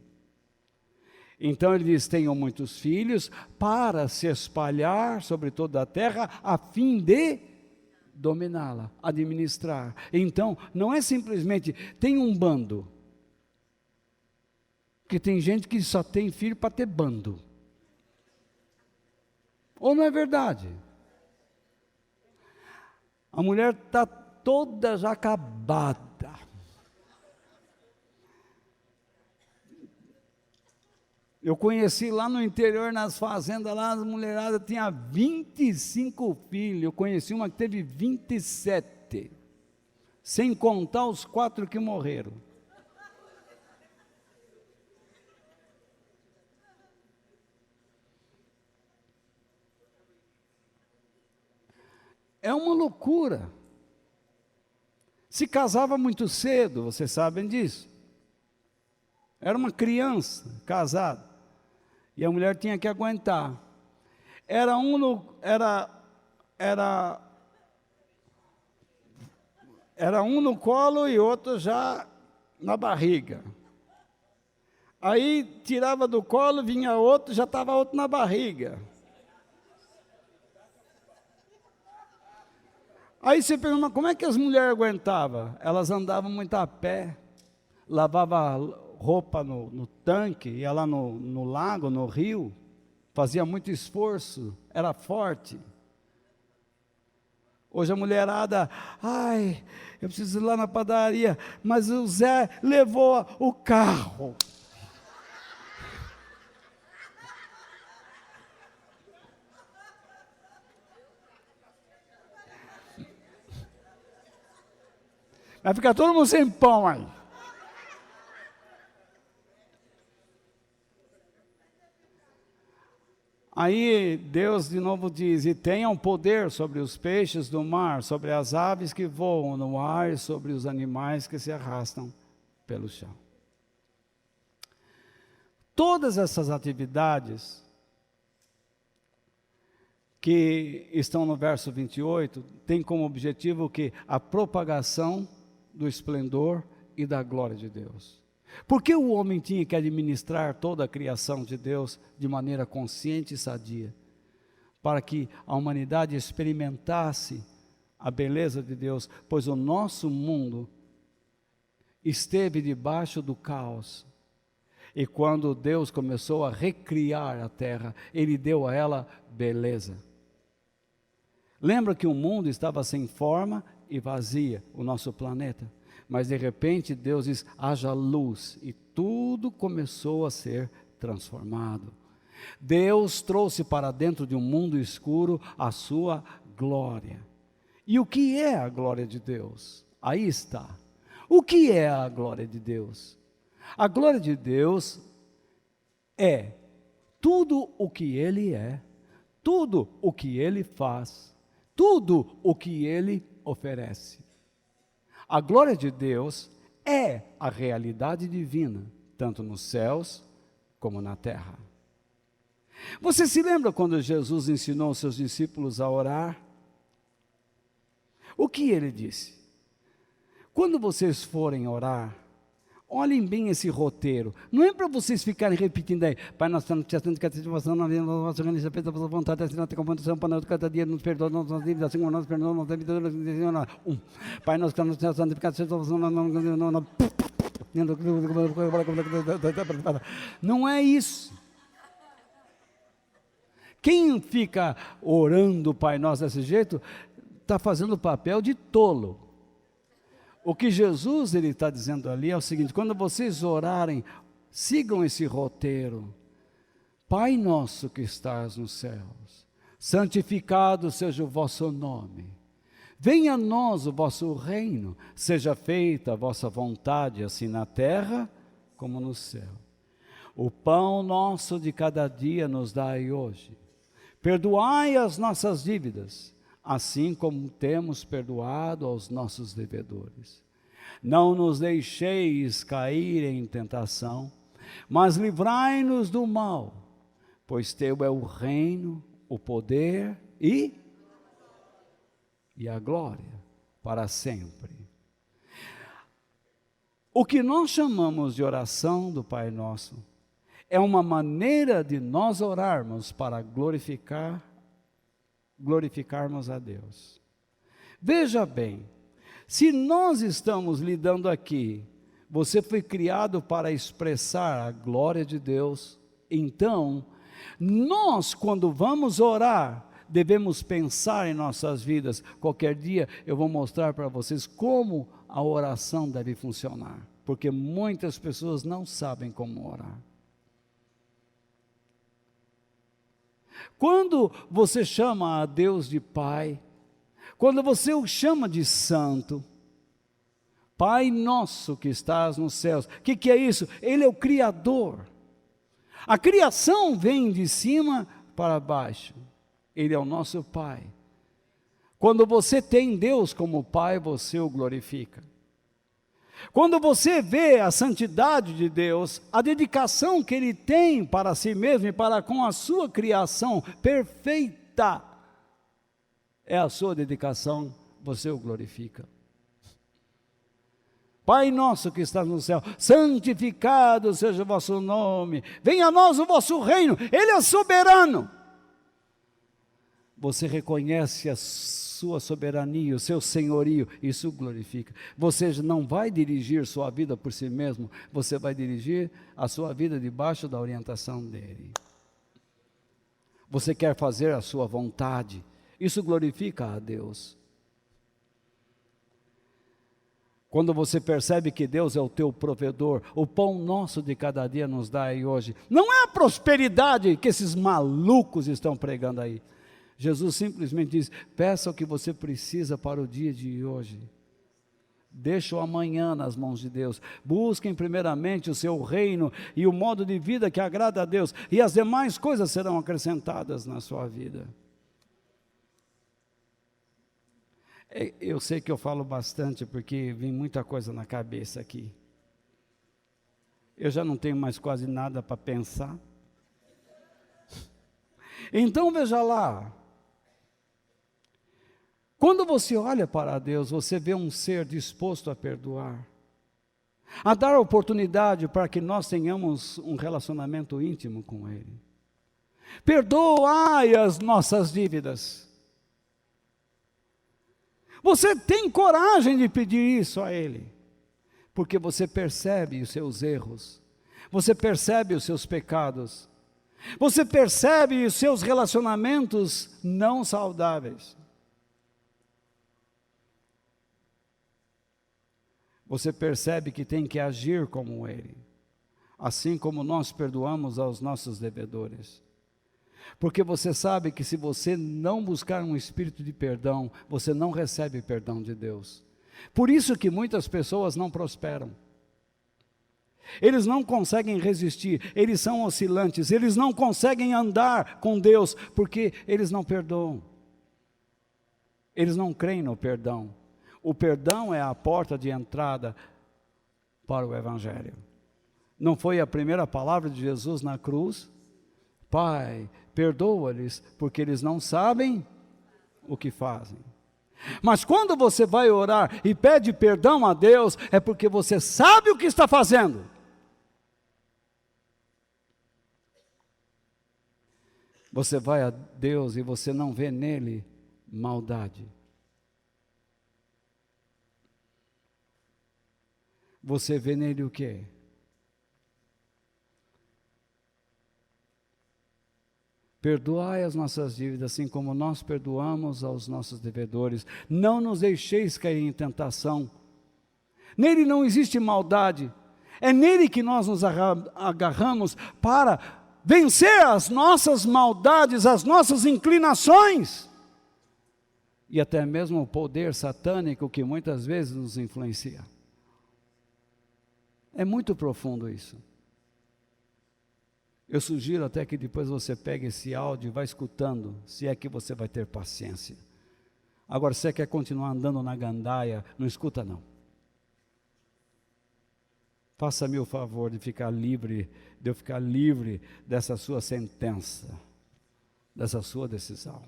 Então ele diz, tenham muitos filhos para se espalhar sobre toda a terra a fim de dominá-la, administrar. Então, não é simplesmente, tem um bando. Porque tem gente que só tem filho para ter bando. Ou não é verdade? A mulher está toda já acabada. Eu conheci lá no interior, nas fazendas, lá as mulheradas tinha 25 filhos. Eu conheci uma que teve 27, sem contar os 4 que morreram. É uma loucura. Se casava muito cedo, vocês sabem disso. Era uma criança casada. E a mulher tinha que aguentar. Era um no colo e outro já na barriga. Aí tirava do colo, vinha outro, já estava outro na barriga. Aí você pergunta, como é que as mulheres aguentavam? Elas andavam muito a pé, lavavam roupa no tanque, ia lá no lago, no rio, fazia muito esforço, era forte. Hoje a mulherada, eu preciso ir lá na padaria, mas o Zé levou o carro. Vai ficar todo mundo sem pão aí. Aí Deus de novo diz, e tenham poder sobre os peixes do mar, sobre as aves que voam no ar e sobre os animais que se arrastam pelo chão. Todas essas atividades que estão no verso 28, têm como objetivo o quê? A propagação do esplendor e da glória de Deus. Por que o homem tinha que administrar toda a criação de Deus de maneira consciente e sadia? Para que a humanidade experimentasse a beleza de Deus, pois o nosso mundo esteve debaixo do caos. E quando Deus começou a recriar a terra, Ele deu a ela beleza. Lembra que o mundo estava sem forma e vazia, o nosso planeta? Mas de repente Deus diz, haja luz, e tudo começou a ser transformado. Deus trouxe para dentro de um mundo escuro a sua glória. E o que é a glória de Deus? Aí está. O que é a glória de Deus? A glória de Deus é tudo o que Ele é, tudo o que Ele faz, tudo o que Ele oferece. A glória de Deus é a realidade divina, tanto nos céus como na terra. Você se lembra quando Jesus ensinou os seus discípulos a orar? O que ele disse? Quando vocês forem orar, olhem bem esse roteiro. Não é para vocês ficarem repetindo aí, Pai, nós estamos te achando que a situação na vida, nossa organização, a vossa vontade, assim, nossa composição, para nós, cada dia, nos perdoa, nossas dívidas, assim como nós perdoamos, nossas dívidas, Pai, nós estamos te achando que a situação não é isso. Quem fica orando o Pai Nosso desse jeito, está fazendo o papel de tolo. O que Jesus está dizendo ali é o seguinte: quando vocês orarem, sigam esse roteiro. Pai nosso que estás nos céus, santificado seja o vosso nome. Venha a nós o vosso reino, seja feita a vossa vontade, assim na terra como no céu. O pão nosso de cada dia nos dai hoje. Perdoai as nossas dívidas, assim como temos perdoado aos nossos devedores. Não nos deixeis cair em tentação, mas livrai-nos do mal, pois teu é o reino, o poder e a glória para sempre. O que nós chamamos de oração do Pai Nosso é uma maneira de nós orarmos para glorificarmos a Deus. Veja bem, se nós estamos lidando aqui, você foi criado para expressar a glória de Deus, então, nós quando vamos orar, devemos pensar em nossas vidas. Qualquer dia eu vou mostrar para vocês como a oração deve funcionar, porque muitas pessoas não sabem como orar. Quando você chama a Deus de Pai, quando você o chama de Santo, Pai nosso que estás nos céus, o que é isso? Ele é o Criador. A criação vem de cima para baixo. Ele é o nosso Pai. Quando você tem Deus como Pai, você o glorifica. Quando você vê a santidade de Deus, a dedicação que Ele tem para si mesmo e para com a sua criação perfeita, é a sua dedicação, você o glorifica. Pai nosso que estás no céu, santificado seja o vosso nome, venha a nós o vosso reino, Ele é soberano. Você reconhece a sua soberania, o seu senhorio, isso glorifica. Você não vai dirigir sua vida por si mesmo, você vai dirigir a sua vida debaixo da orientação dEle. Você quer fazer a sua vontade, isso glorifica a Deus. Quando você percebe que Deus é o teu provedor, o pão nosso de cada dia nos dá aí hoje, não é a prosperidade que esses malucos estão pregando aí. Jesus simplesmente diz: peça o que você precisa para o dia de hoje. Deixa o amanhã nas mãos de Deus. Busquem primeiramente o seu reino e o modo de vida que agrada a Deus, e as demais coisas serão acrescentadas na sua vida. Eu sei que eu falo bastante porque vem muita coisa na cabeça aqui. Eu já não tenho mais quase nada para pensar. Então veja lá. Quando você olha para Deus, você vê um ser disposto a perdoar, a dar oportunidade para que nós tenhamos um relacionamento íntimo com Ele. Perdoai as nossas dívidas. Você tem coragem de pedir isso a Ele, porque você percebe os seus erros, você percebe os seus pecados, você percebe os seus relacionamentos não saudáveis. Você percebe que tem que agir como Ele, assim como nós perdoamos aos nossos devedores. Porque você sabe que se você não buscar um espírito de perdão, você não recebe perdão de Deus. Por isso que muitas pessoas não prosperam. Eles não conseguem resistir, eles são oscilantes, eles não conseguem andar com Deus, porque eles não perdoam. Eles não creem no perdão. O perdão é a porta de entrada para o Evangelho. Não foi a primeira palavra de Jesus na cruz? Pai, perdoa-lhes, porque eles não sabem o que fazem. Mas quando você vai orar e pede perdão a Deus, é porque você sabe o que está fazendo. Você vai a Deus e você não vê nele maldade. Você vê nele o quê? Perdoai as nossas dívidas, assim como nós perdoamos aos nossos devedores. Não nos deixeis cair em tentação. Nele não existe maldade. É nele que nós nos agarramos para vencer as nossas maldades, as nossas inclinações. E até mesmo o poder satânico que muitas vezes nos influencia. É muito profundo isso. Eu sugiro até que depois você pegue esse áudio e vá escutando, se é que você vai ter paciência. Agora, se você quer continuar andando na gandaia, não escuta não. Faça-me o favor de ficar livre, de eu ficar livre dessa sua sentença, dessa sua decisão.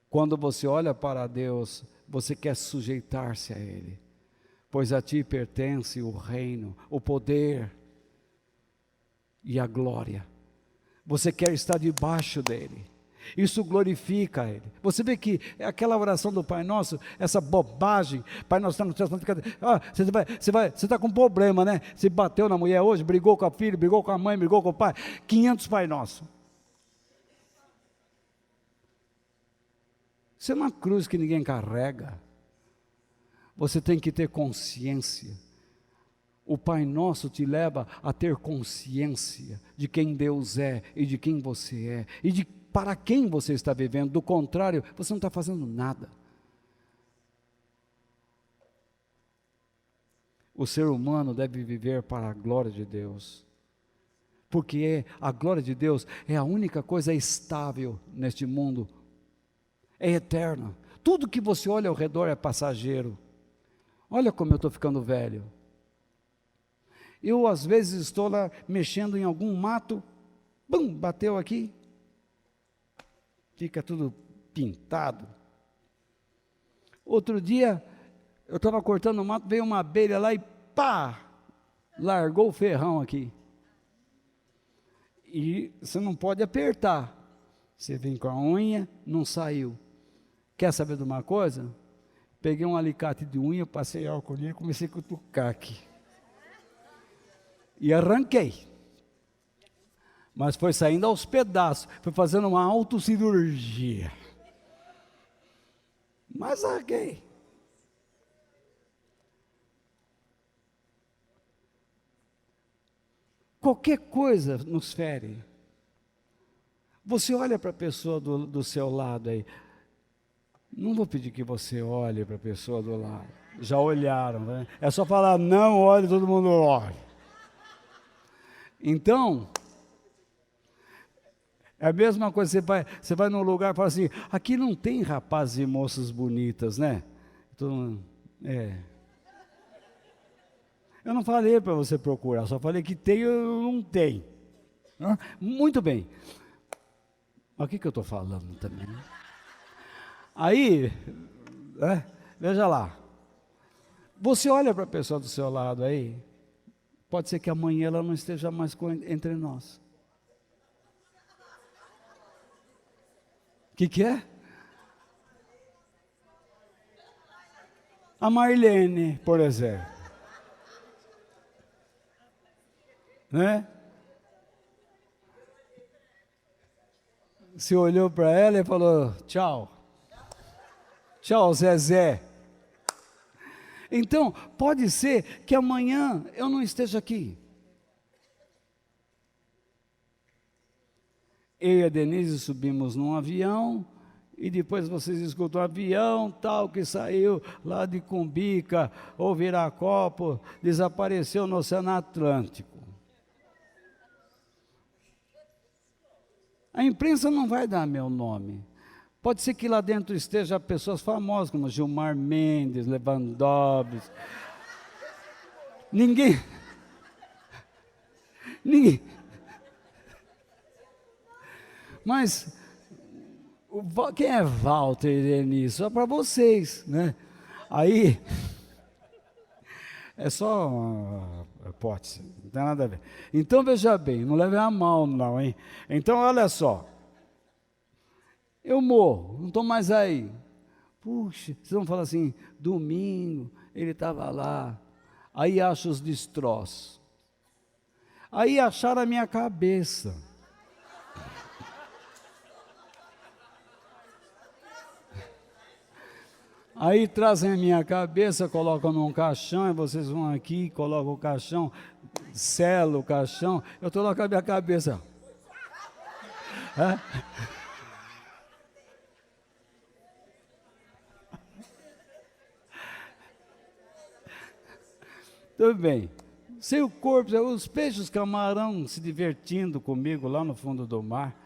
Quando você olha para Deus, você quer sujeitar-se a Ele, pois a ti pertence o reino, o poder e a glória. Você quer estar debaixo dele. Isso glorifica ele. Você vê que aquela oração do Pai Nosso, essa bobagem, Pai Nosso está no céu, você está com problema, né? Você bateu na mulher hoje, brigou com a filha, brigou com a mãe, brigou com o pai. 500 Pai Nosso. Isso é uma cruz que ninguém carrega. Você tem que ter consciência. O Pai Nosso te leva a ter consciência de quem Deus é e de quem você é e de para quem você está vivendo. Do contrário, você não está fazendo nada. O ser humano deve viver para a glória de Deus, porque a glória de Deus é a única coisa estável neste mundo, é eterna. Tudo que você olha ao redor é passageiro. Olha como eu estou ficando velho. Eu às vezes estou lá mexendo em algum mato, bum, bateu aqui, fica tudo pintado. Outro dia, eu estava cortando o mato, veio uma abelha lá e pá, largou o ferrão aqui. E você não pode apertar, você vem com a unha, não saiu. Quer saber de uma coisa? Peguei um alicate de unha, passei álcool ali e comecei a cutucar aqui. E arranquei. Mas foi saindo aos pedaços, foi fazendo uma autocirurgia. Mas arranquei. Qualquer coisa nos fere. Você olha para a pessoa do seu lado aí. Não vou pedir que você olhe para a pessoa do lado. Já olharam, né? É só falar, não olhe, todo mundo olha. Então, é a mesma coisa, você vai num lugar e fala assim, aqui não tem rapazes e moças bonitas, né? Então, eu não falei para você procurar, só falei que tem ou não tem. Muito bem. Mas o que eu estou falando também? Aí, veja lá, você olha para a pessoa do seu lado aí, pode ser que amanhã ela não esteja mais entre nós. O que é? A Marlene, por exemplo. Né? Você olhou para ela e falou, tchau. Tchau, Zezé. Então, pode ser que amanhã eu não esteja aqui. Eu e a Denise subimos num avião, e depois vocês escutam o avião tal que saiu lá de Cumbica ou Viracopos, desapareceu no Oceano Atlântico. A imprensa não vai dar meu nome. Pode ser que lá dentro esteja pessoas famosas como Gilmar Mendes, Lewandowski. Ninguém. Mas quem é Walter e Denise? Só para vocês, né? Aí é só uma hipótese, não tem nada a ver. Então veja bem, não leve a mal não, hein? Então olha só, eu morro, não estou mais aí. Puxa, vocês vão falar assim, domingo ele estava lá, aí acha os destroços. Aí acharam a minha cabeça. Aí trazem a minha cabeça, colocam num caixão, e vocês vão aqui, colocam o caixão, selam o caixão, eu estou lá com a minha cabeça. É? Tudo bem. Sem o corpo, os peixes, os camarão se divertindo comigo lá no fundo do mar.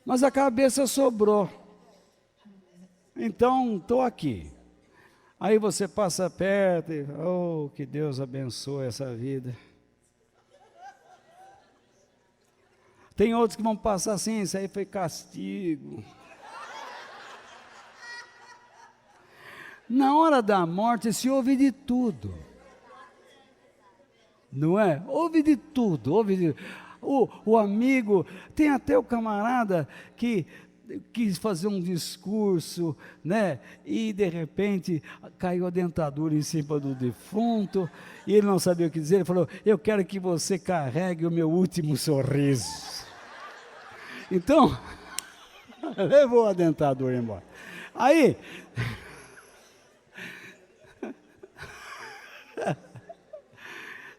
Mas a cabeça sobrou. Então, estou aqui. Aí você passa perto e, oh, que Deus abençoe essa vida. Tem outros que vão passar assim, isso aí foi castigo. Na hora da morte se ouve de tudo. Não é? Ouve de tudo, ouve de... O amigo, tem até o camarada que quis fazer um discurso, né? E de repente caiu a dentadura em cima do defunto, e ele não sabia o que dizer, ele falou, eu quero que você carregue o meu último sorriso. Então, levou a dentadura embora. Aí,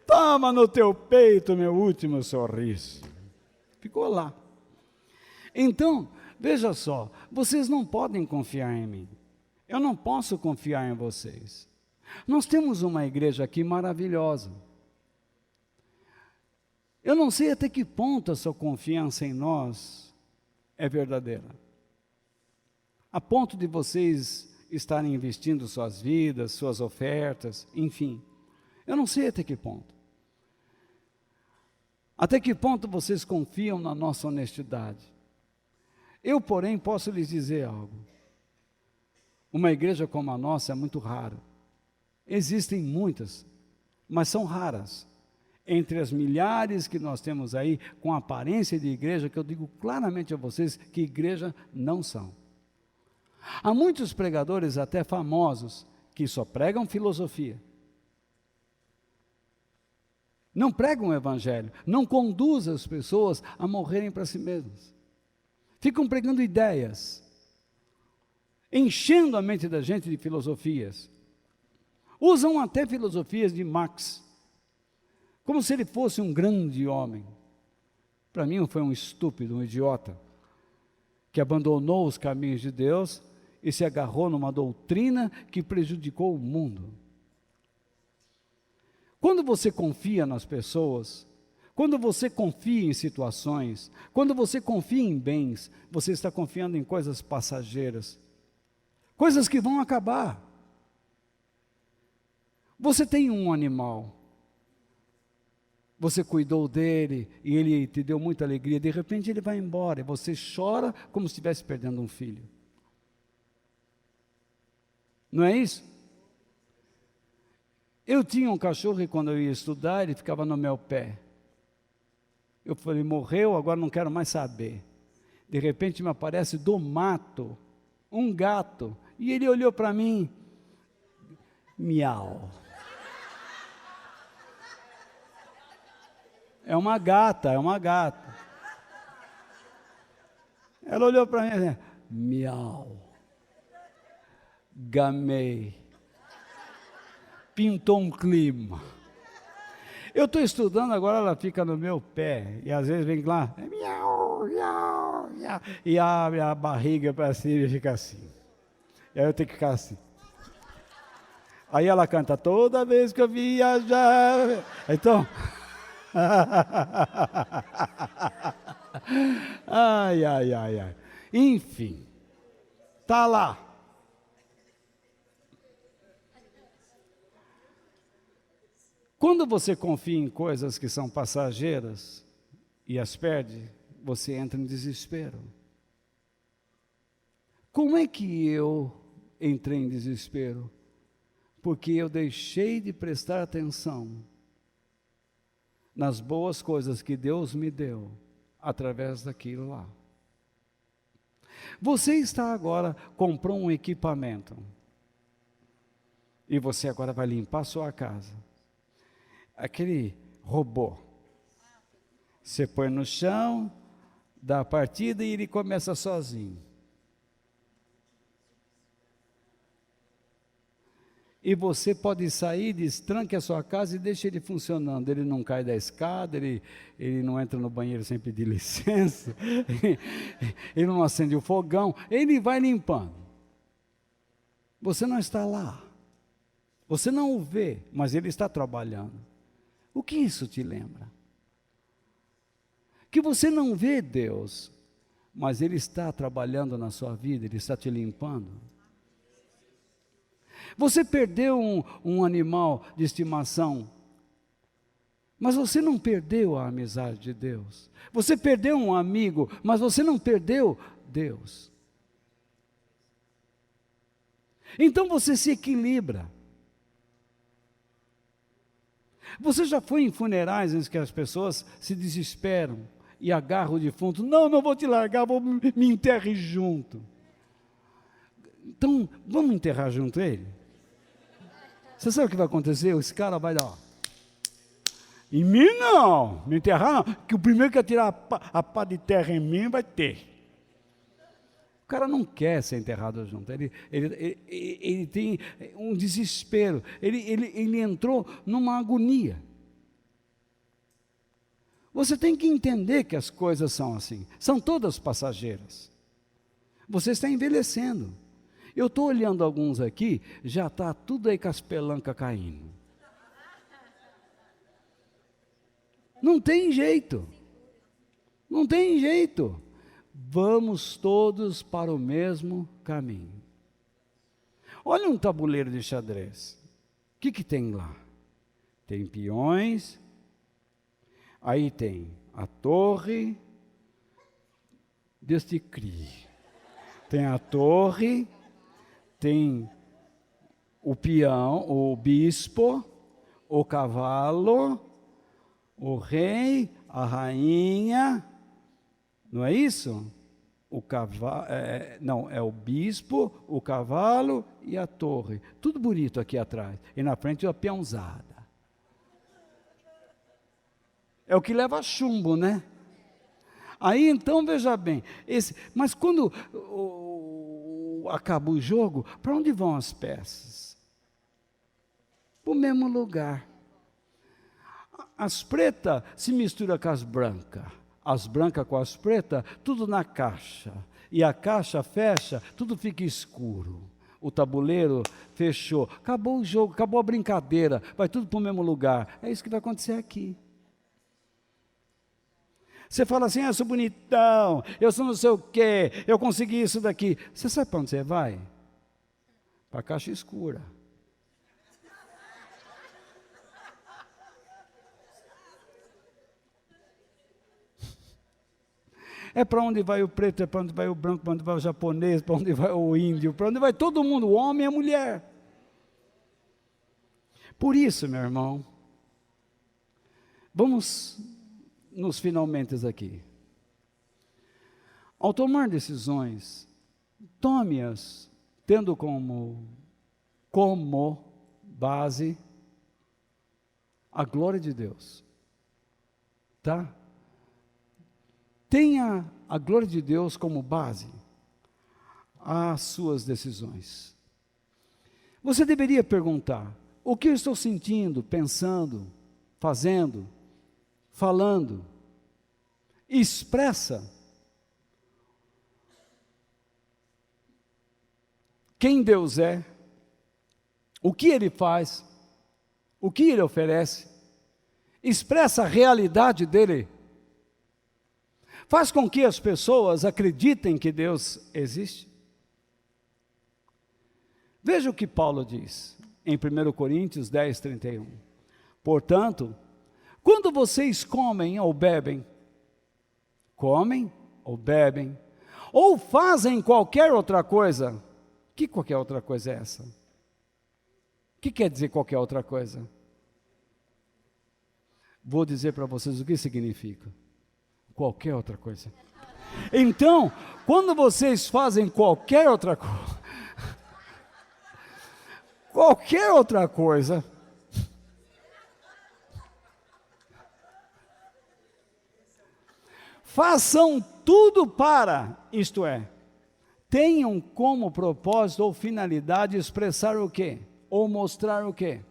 toma no teu peito meu último sorriso. Ficou lá. Então, veja só, vocês não podem confiar em mim. Eu não posso confiar em vocês. Nós temos uma igreja aqui maravilhosa. Eu não sei até que ponto a sua confiança em nós é verdadeira. A ponto de vocês estarem investindo suas vidas, suas ofertas, enfim. Eu não sei até que ponto. Até que ponto vocês confiam na nossa honestidade? Eu, porém, posso lhes dizer algo. Uma igreja como a nossa é muito rara. Existem muitas, mas são raras. Entre as milhares que nós temos aí, com aparência de igreja, que eu digo claramente a vocês que igreja não são. Há muitos pregadores, até famosos, que só pregam filosofia. Não pregam o evangelho, não conduzem as pessoas a morrerem para si mesmas. Ficam pregando ideias, enchendo a mente da gente de filosofias. Usam até filosofias de Marx, como se ele fosse um grande homem. Para mim foi um estúpido, um idiota, que abandonou os caminhos de Deus e se agarrou numa doutrina que prejudicou o mundo. Quando você confia nas pessoas, quando você confia em situações, quando você confia em bens, você está confiando em coisas passageiras, coisas que vão acabar. Você tem um animal, você cuidou dele e ele te deu muita alegria, de repente ele vai embora e você chora como se estivesse perdendo um filho. Não é isso? Eu tinha um cachorro e quando eu ia estudar, ele ficava no meu pé. Eu falei, morreu, agora não quero mais saber. De repente me aparece do mato um gato, e ele olhou para mim, miau. É uma gata, é uma gata. Ela olhou para mim e disse, miau. Gamei. Pintou um clima. Eu estou estudando, agora ela fica no meu pé, e às vezes vem lá, miau, miau, miau, e abre a barriga para cima e fica assim. E aí eu tenho que ficar assim. Aí ela canta, toda vez que eu viajar. Então. Ai, ai, ai, ai. Enfim, tá lá. Quando você confia em coisas que são passageiras e as perde, você entra em desespero. Como é que eu entrei em desespero? Porque eu deixei de prestar atenção nas boas coisas que Deus me deu através daquilo lá. Você está agora, comprou um equipamento e você agora vai limpar a sua casa. Aquele robô, você põe no chão, dá a partida e ele começa sozinho. E você pode sair, destranque a sua casa e deixa ele funcionando. Ele não cai da escada, ele não entra no banheiro sem pedir licença, ele não acende o fogão, ele vai limpando. Você não está lá, você não o vê, mas ele está trabalhando. O que isso te lembra? Que você não vê Deus, mas Ele está trabalhando na sua vida, Ele está te limpando. Você perdeu um animal de estimação, mas você não perdeu a amizade de Deus. Você perdeu um amigo, mas você não perdeu Deus. Então você se equilibra. Você já foi em funerais em que as pessoas se desesperam e agarram o defunto? Não vou te largar, me enterre junto. Então, vamos enterrar junto ele? Você sabe o que vai acontecer? Esse cara vai dar, ó. Em mim não, me enterrar não, que o primeiro que atirar a pá de terra em mim vai ter. O cara não quer ser enterrado junto, ele tem um desespero, ele entrou numa agonia. Você tem que entender que as coisas são assim, são todas passageiras. Você está envelhecendo. Eu estou olhando alguns aqui, já está tudo aí com as pelancas caindo. Não tem jeito. Não tem jeito. Vamos todos para o mesmo caminho. Olha um tabuleiro de xadrez. O que tem lá? Tem peões, aí tem a torre, Deus te crie. Tem a torre, tem o peão, o bispo, o cavalo, o rei, a rainha, não é isso? O cavalo, não, é o bispo, o cavalo e a torre. Tudo bonito aqui atrás. E na frente a peãozada. É o que leva chumbo, né? Aí então, veja bem, mas quando acaba o jogo, para onde vão as peças? Para o mesmo lugar. As pretas se misturam com as brancas. As brancas com as pretas, tudo na caixa. E a caixa fecha, tudo fica escuro. O tabuleiro fechou. Acabou o jogo, acabou a brincadeira. Vai tudo para o mesmo lugar. É isso que vai acontecer aqui. Você fala assim, eu sou bonitão, eu sou não sei o quê, eu consegui isso daqui. Você sabe para onde você vai? Para a caixa escura. É para onde vai o preto, é para onde vai o branco, para onde vai o japonês, para onde vai o índio, para onde vai todo mundo, o homem e a mulher. Por isso, meu irmão, vamos nos finalmente aqui. Ao tomar decisões, tome-as tendo como base a glória de Deus. Tá? Tenha a glória de Deus como base às suas decisões. Você deveria perguntar: o que eu estou sentindo, pensando, fazendo, falando, expressa quem Deus é, o que Ele faz, o que Ele oferece, expressa a realidade dEle, faz com que as pessoas acreditem que Deus existe. Veja o que Paulo diz em 1 Coríntios 10, 31. Portanto, quando vocês comem ou bebem, ou fazem qualquer outra coisa, que qualquer outra coisa é essa? O que quer dizer qualquer outra coisa? Vou dizer para vocês o que significa. Qualquer outra coisa. Então, quando vocês fazem qualquer outra coisa, façam tudo para, isto é, tenham como propósito ou finalidade expressar o quê? Ou mostrar o quê?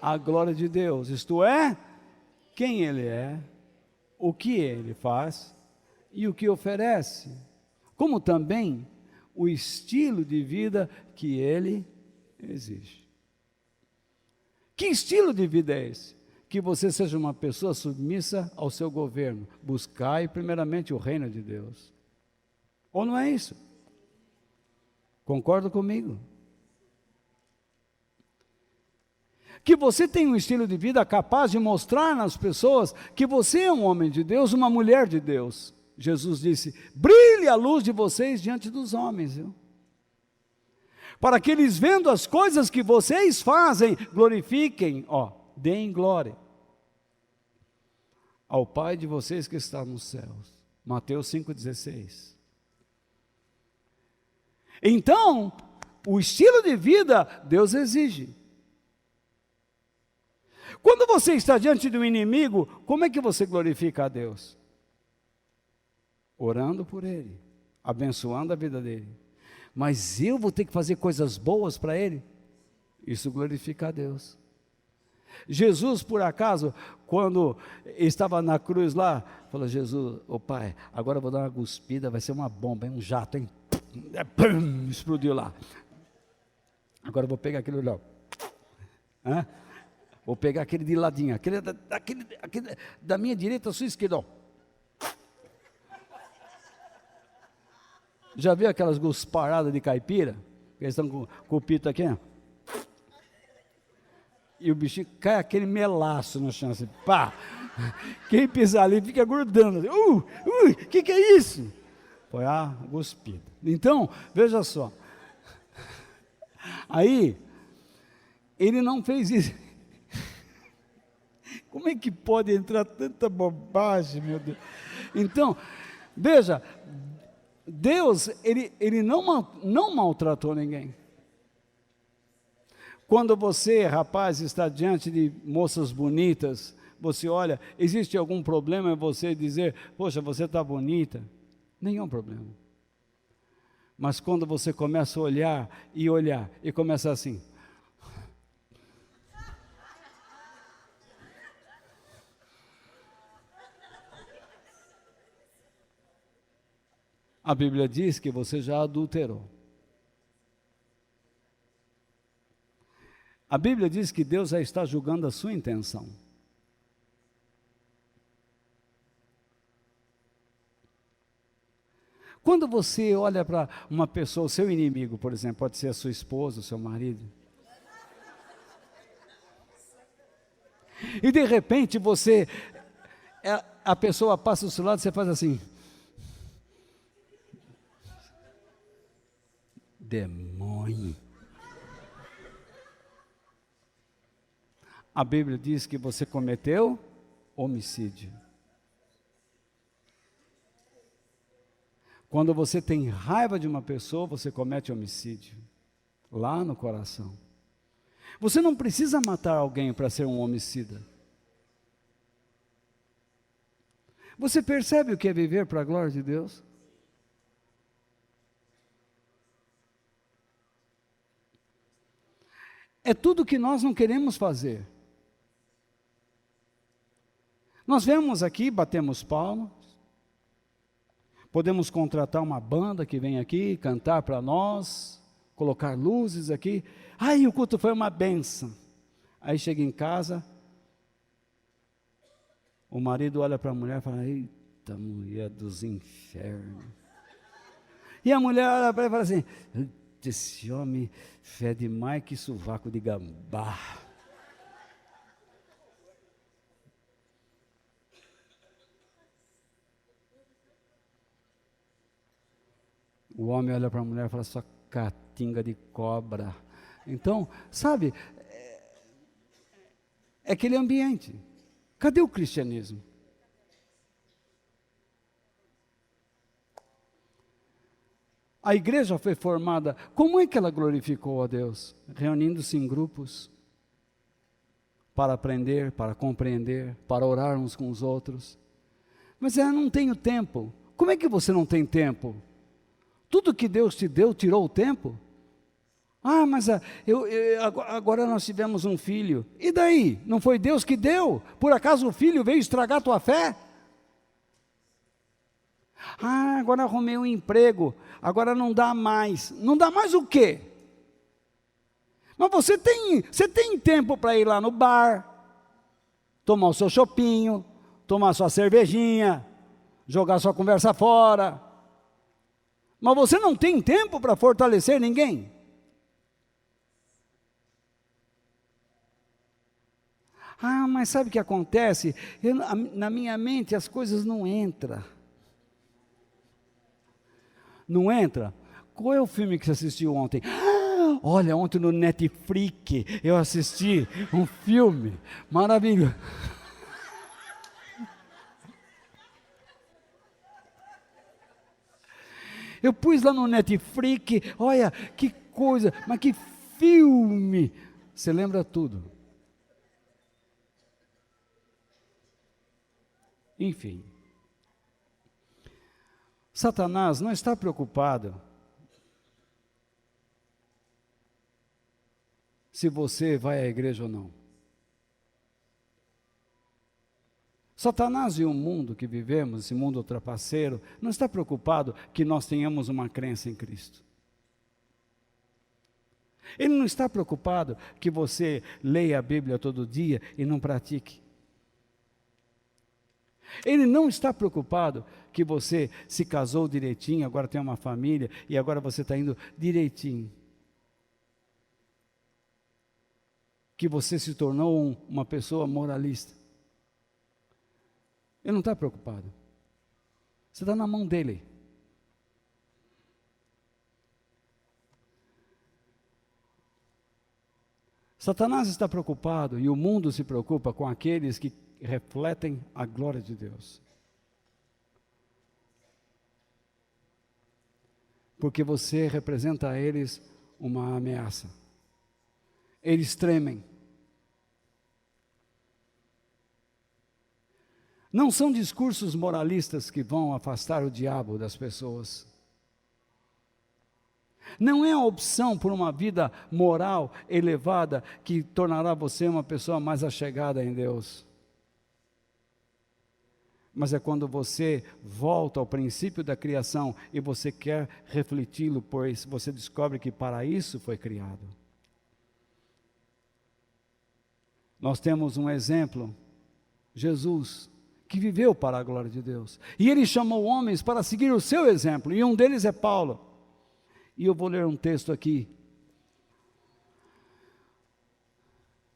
A glória de Deus, isto é, quem Ele é, o que Ele faz e o que oferece, como também o estilo de vida que Ele exige. Que estilo de vida é esse? Que você seja uma pessoa submissa ao seu governo, buscai primeiramente o reino de Deus. Ou não é isso? Concorda comigo? Que você tem um estilo de vida capaz de mostrar nas pessoas que você é um homem de Deus, uma mulher de Deus. Jesus disse, brilhe a luz de vocês diante dos homens, viu? Para que eles vendo as coisas que vocês fazem, glorifiquem, deem glória ao Pai de vocês que está nos céus. Mateus 5,16. Então, o estilo de vida, Deus exige. Quando você está diante de um inimigo, como é que você glorifica a Deus? Orando por ele, abençoando a vida dele. Mas eu vou ter que fazer coisas boas para ele? Isso glorifica a Deus. Jesus, por acaso, quando estava na cruz lá, falou, Jesus, Pai, agora eu vou dar uma cuspida, vai ser uma bomba, um jato, hein? Pum, explodiu lá. Agora eu vou pegar aquele olhão. Vou pegar aquele de ladinho, aquele da minha direita, a sua esquerda. Já viu aquelas gusparadas de caipira? Eles estão com o pito aqui, e o bichinho cai aquele melaço no chão, assim, pá! Quem pisar ali fica grudando, assim, que é isso? Foi a guspida. Então, veja só, aí, ele não fez isso. Como é que pode entrar tanta bobagem, meu Deus? Então, veja, Deus, ele não maltratou ninguém. Quando você, rapaz, está diante de moças bonitas, você olha, existe algum problema em você dizer, poxa, você está bonita? Nenhum problema. Mas quando você começa a olhar, e começa assim, a Bíblia diz que você já adulterou. A Bíblia diz que Deus já está julgando a sua intenção. Quando você olha para uma pessoa, o seu inimigo, por exemplo, pode ser a sua esposa, o seu marido, e de repente a pessoa passa do seu lado e você faz assim, demônio. A Bíblia diz que você cometeu homicídio. Quando você tem raiva de uma pessoa, você comete homicídio, lá no coração. Você não precisa matar alguém para ser um homicida. Você percebe o que é viver para a glória de Deus? É tudo que nós não queremos fazer. Nós viemos aqui, batemos palmas, podemos contratar uma banda que vem aqui cantar para nós, colocar luzes aqui. Ai, o culto foi uma bênção. Aí chega em casa, o marido olha para a mulher e fala: eita, mulher dos infernos. E a mulher olha para ele e fala assim: esse homem fede mais que sovaco de gambá. O homem olha para a mulher e fala: sua catinga de cobra. Então, sabe, é aquele ambiente. Cadê o cristianismo? A igreja foi formada, como é que ela glorificou a Deus? Reunindo-se em grupos, para aprender, para compreender, para orar uns com os outros. Mas eu não tenho tempo. Como é que você não tem tempo? Tudo que Deus te deu, tirou o tempo? Ah, mas agora nós tivemos um filho. E daí? Não foi Deus que deu? Por acaso o filho veio estragar a tua fé? Ah, agora arrumei um emprego, agora não dá mais. Não dá mais o quê? Mas você tem tempo para ir lá no bar, tomar o seu chopinho, tomar sua cervejinha, jogar sua conversa fora. Mas você não tem tempo para fortalecer ninguém? Ah, mas sabe o que acontece? Na minha mente as coisas não entram. Não entra? Qual é o filme que você assistiu ontem? Ah, olha, ontem no Netflix eu assisti um filme maravilhoso. Eu pus lá no Netflix, olha, que coisa, mas que filme. Você lembra tudo. Enfim. Satanás não está preocupado se você vai à igreja ou não. Satanás e o mundo que vivemos, esse mundo trapaceiro, não está preocupado que nós tenhamos uma crença em Cristo. Ele não está preocupado que você leia a Bíblia todo dia e não pratique. Ele não está preocupado que você se casou direitinho, agora tem uma família e agora você está indo direitinho. Que você se tornou uma pessoa moralista. Ele não está preocupado. Você está na mão dele. Satanás está preocupado e o mundo se preocupa com aqueles que refletem a glória de Deus. Porque você representa a eles uma ameaça. Eles tremem. Não são discursos moralistas que vão afastar o diabo das pessoas. Não é a opção por uma vida moral elevada que tornará você uma pessoa mais achegada em Deus. Mas é quando você volta ao princípio da criação e você quer refleti-lo, pois você descobre que para isso foi criado. Nós temos um exemplo, Jesus, que viveu para a glória de Deus. E ele chamou homens para seguir o seu exemplo, e um deles é Paulo. E eu vou ler um texto aqui.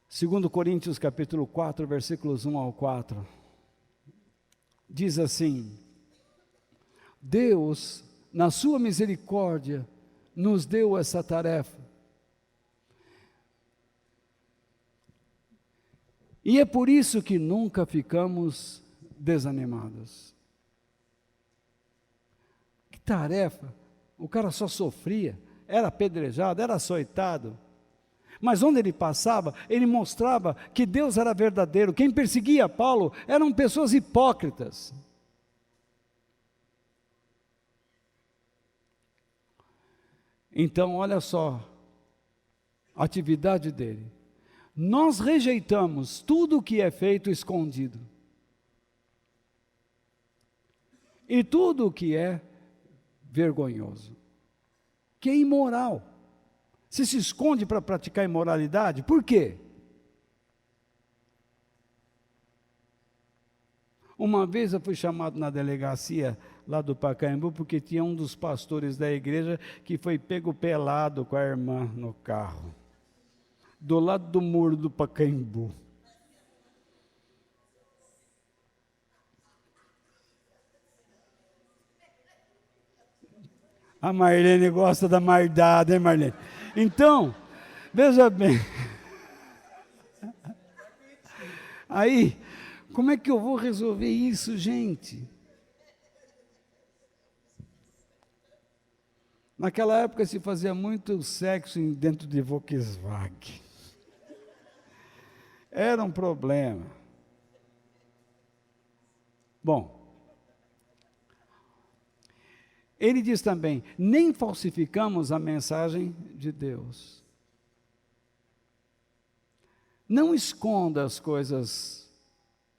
2 Coríntios capítulo 4, versículos 1 ao 4. Diz assim: Deus, na sua misericórdia, nos deu essa tarefa. E é por isso que nunca ficamos desanimados. Que tarefa! O cara só sofria, era apedrejado, era açoitado. Mas onde ele passava, ele mostrava que Deus era verdadeiro. Quem perseguia Paulo eram pessoas hipócritas. Então, olha só, a atividade dele. Nós rejeitamos tudo o que é feito escondido. e tudo o que é vergonhoso, que é imoral. Você se esconde para praticar imoralidade? Por quê? Uma vez eu fui chamado na delegacia lá do Pacaembu, porque tinha um dos pastores da igreja que foi pego pelado com a irmã no carro, do lado do muro do Pacaembu. A Marlene gosta da maldade, hein, Marlene? Então, veja bem. Aí, como é que eu vou resolver isso, gente? Naquela época se fazia muito sexo dentro de Volkswagen. Era um problema. Bom, ele diz também, nem falsificamos a mensagem de Deus. Não esconda as coisas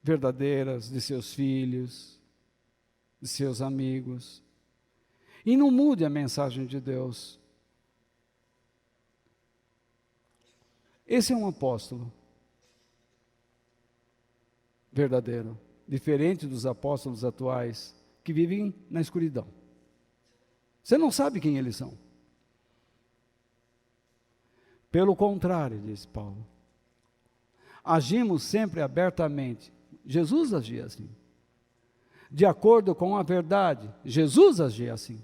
verdadeiras de seus filhos, de seus amigos. E não mude a mensagem de Deus. Esse é um apóstolo verdadeiro, diferente dos apóstolos atuais, que vivem na escuridão. Você não sabe quem eles são. Pelo contrário, diz Paulo, agimos sempre abertamente. Jesus agia assim. De acordo com a verdade, Jesus agia assim.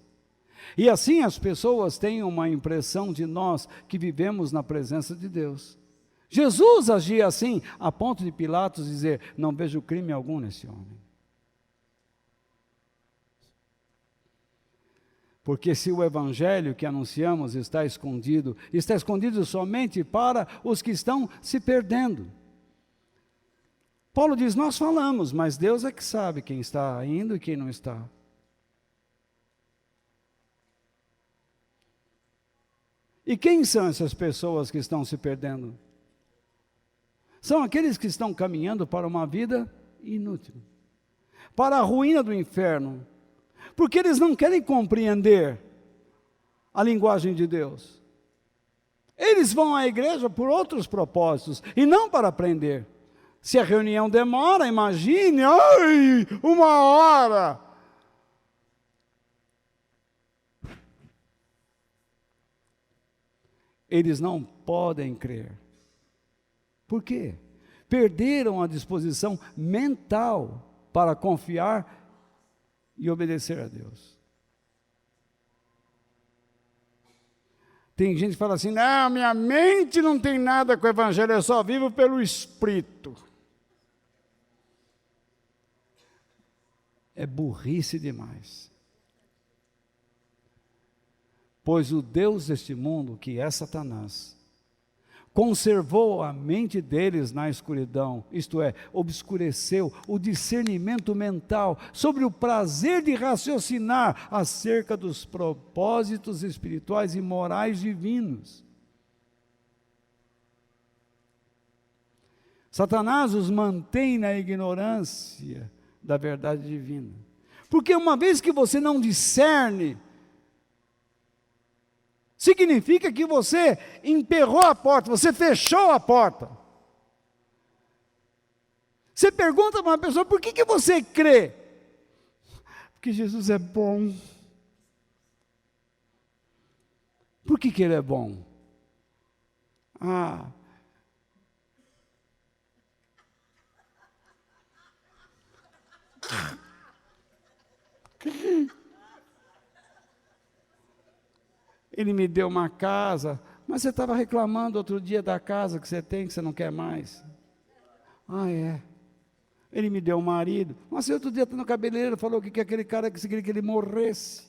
E assim as pessoas têm uma impressão de nós que vivemos na presença de Deus. Jesus agia assim, a ponto de Pilatos dizer, não vejo crime algum nesse homem. Porque se o evangelho que anunciamos está escondido somente para os que estão se perdendo. Paulo diz, nós falamos, mas Deus é que sabe quem está indo e quem não está. E quem são essas pessoas que estão se perdendo? São aqueles que estão caminhando para uma vida inútil, para a ruína do inferno, porque eles não querem compreender a linguagem de Deus. Eles vão à igreja por outros propósitos, e não para aprender. Se a reunião demora, imagine, ai, 1 hora. Eles não podem crer. Por quê? Perderam a disposição mental para confiar e obedecer a Deus. Tem gente que fala assim, não, minha mente não tem nada com o evangelho, eu só vivo pelo Espírito. É burrice demais. Pois o Deus deste mundo, que é Satanás, conservou a mente deles na escuridão, isto é, obscureceu o discernimento mental sobre o prazer de raciocinar acerca dos propósitos espirituais e morais divinos. Satanás os mantém na ignorância da verdade divina. Porque uma vez que você não discerne, significa que você emperrou a porta, você fechou a porta. Você pergunta para uma pessoa, por que você crê? Porque Jesus é bom. Por que Ele é bom? Ele me deu uma casa, mas você estava reclamando outro dia da casa que você tem, que você não quer mais. É. Ele me deu um marido. Mas outro dia no cabeleireiro falou que aquele cara que queria que ele morresse.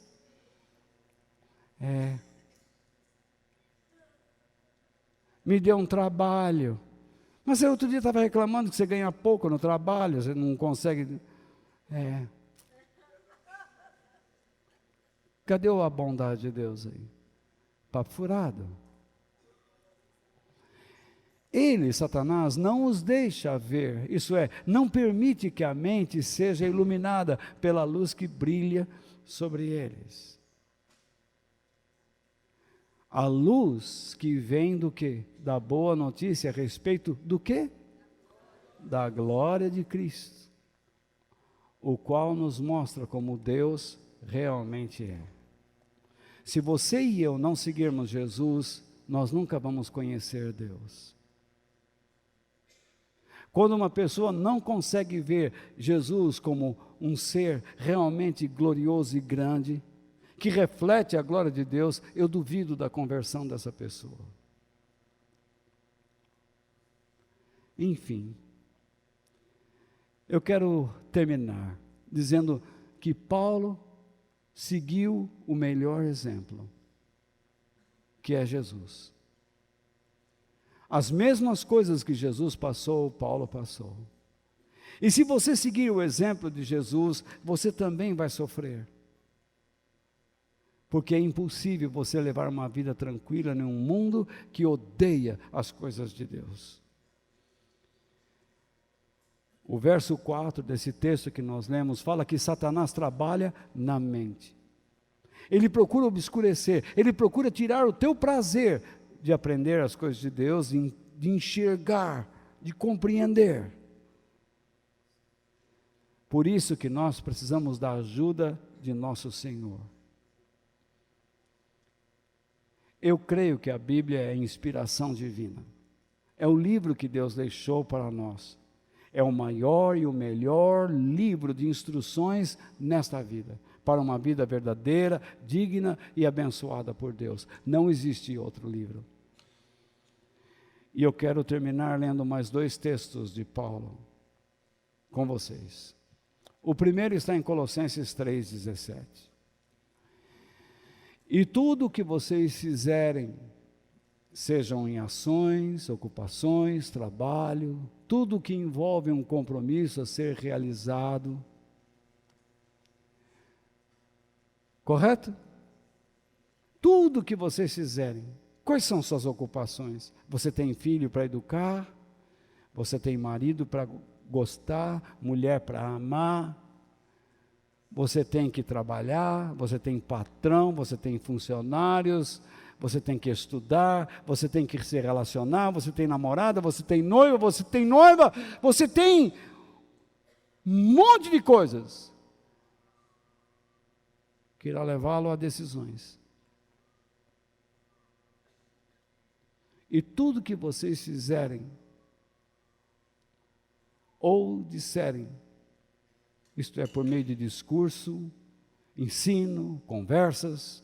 Me deu um trabalho. Mas você outro dia estava reclamando que você ganha pouco no trabalho, você não consegue. Cadê a bondade de Deus aí? Papo furado. Ele, Satanás, não os deixa ver, isso é, não permite que a mente seja iluminada pela luz que brilha sobre eles. A luz que vem do quê? Da boa notícia a respeito do quê? Da glória de Cristo, o qual nos mostra como Deus realmente é. Se você e eu não seguirmos Jesus, nós nunca vamos conhecer Deus. Quando uma pessoa não consegue ver Jesus como um ser realmente glorioso e grande, que reflete a glória de Deus, eu duvido da conversão dessa pessoa. Enfim, eu quero terminar dizendo que Paulo seguiu o melhor exemplo, que é Jesus. As mesmas coisas que Jesus passou, Paulo passou. E se você seguir o exemplo de Jesus, você também vai sofrer. Porque é impossível você levar uma vida tranquila em um mundo que odeia as coisas de Deus. O verso 4 desse texto que nós lemos fala que Satanás trabalha na mente. Ele procura obscurecer, ele procura tirar o teu prazer de aprender as coisas de Deus, de enxergar, de compreender. Por isso que nós precisamos da ajuda de nosso Senhor. Eu creio que a Bíblia é inspiração divina. É o livro que Deus deixou para nós. É o maior e o melhor livro de instruções nesta vida, para uma vida verdadeira, digna e abençoada por Deus. Não existe outro livro. E eu quero terminar lendo mais 2 textos de Paulo com vocês. O primeiro está em Colossenses 3,17. E tudo o que vocês fizerem, sejam em ações, ocupações, trabalho, tudo que envolve um compromisso a ser realizado. Correto? Tudo que vocês fizerem. Quais são suas ocupações? Você tem filho para educar? Você tem marido para gostar? Mulher para amar? Você tem que trabalhar? Você tem patrão? Você tem funcionários? Você tem que estudar? Você tem que se relacionar? Você tem namorada? Você tem noiva? Você tem noiva? Você tem um monte de coisas que irá levá-lo a decisões. E tudo que vocês fizerem ou disserem, isto é, por meio de discurso, ensino, conversas,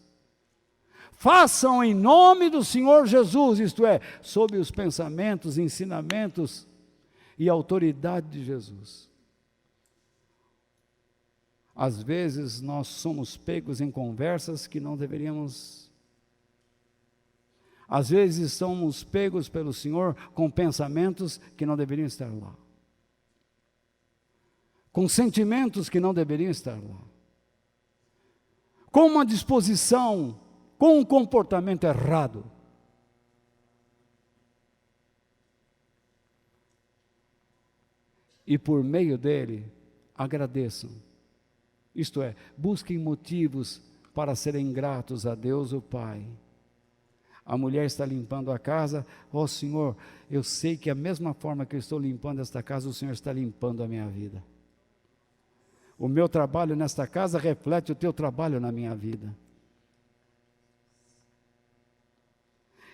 façam em nome do Senhor Jesus, isto é, sob os pensamentos, ensinamentos e autoridade de Jesus. Às vezes nós somos pegos em conversas que não deveríamos. Às vezes somos pegos pelo Senhor com pensamentos que não deveriam estar lá. Com sentimentos que não deveriam estar lá. Com uma disposição, com um comportamento errado. E por meio dele, agradeçam. Isto é, busquem motivos para serem gratos a Deus o Pai. A mulher está limpando a casa, ó Senhor, eu sei que a mesma forma que eu estou limpando esta casa, o Senhor está limpando a minha vida. O meu trabalho nesta casa reflete o teu trabalho na minha vida.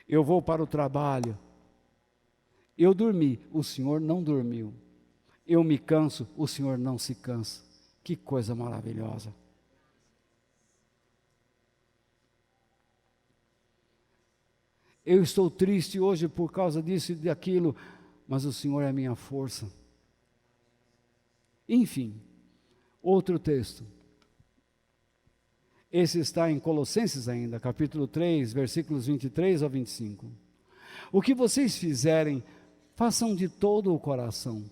Eu vou para o trabalho. Eu dormi, o Senhor não dormiu. Eu me canso, o Senhor não se cansa. Que coisa maravilhosa. Eu estou triste hoje por causa disso e daquilo, mas o Senhor é a minha força. Enfim, outro texto. Esse está em Colossenses ainda, capítulo 3, versículos 23 ao 25. O que vocês fizerem, façam de todo o coração,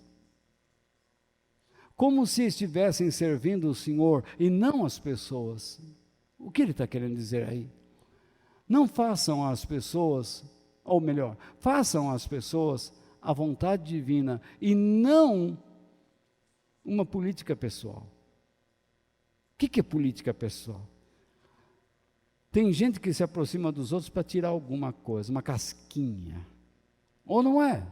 como se estivessem servindo o Senhor e não as pessoas. O que ele está querendo dizer aí? Não façam as pessoas ou melhor, façam as pessoas a vontade divina e não uma política pessoal. O que é política pessoal? Tem gente que se aproxima dos outros para tirar alguma coisa, uma casquinha. Ou não é?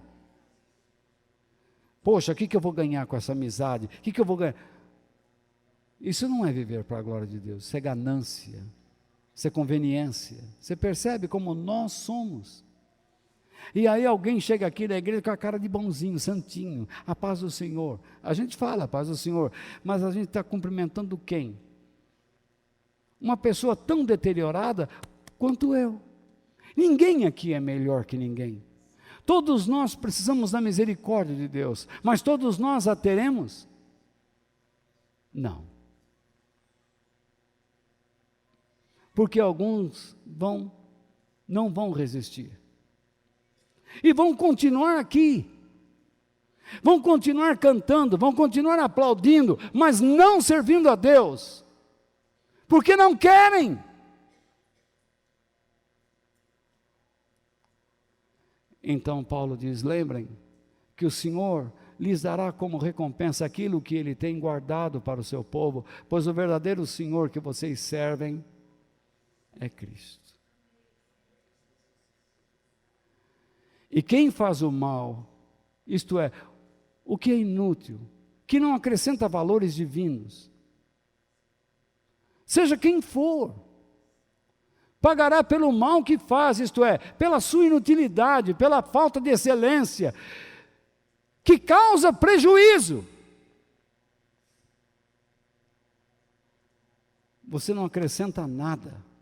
Poxa, o que eu vou ganhar com essa amizade? O que eu vou ganhar? Isso não é viver para a glória de Deus, isso é ganância, isso é conveniência. Você percebe como nós somos? E aí alguém chega aqui na igreja com a cara de bonzinho, santinho, a paz do Senhor. A gente fala a paz do Senhor, mas a gente está cumprimentando quem? Uma pessoa tão deteriorada quanto eu. Ninguém aqui é melhor que ninguém. Todos nós precisamos da misericórdia de Deus, mas todos nós a teremos? Não. Porque alguns não vão resistir. E vão continuar aqui. Vão continuar cantando, vão continuar aplaudindo, mas não servindo a Deus. Porque não querem. Então Paulo diz: lembrem que o Senhor lhes dará como recompensa aquilo que Ele tem guardado para o seu povo, pois o verdadeiro Senhor que vocês servem é Cristo. E quem faz o mal, isto é, o que é inútil, que não acrescenta valores divinos, seja quem for, pagará pelo mal que faz, isto é, pela sua inutilidade, pela falta de excelência, que causa prejuízo. Você não acrescenta nada.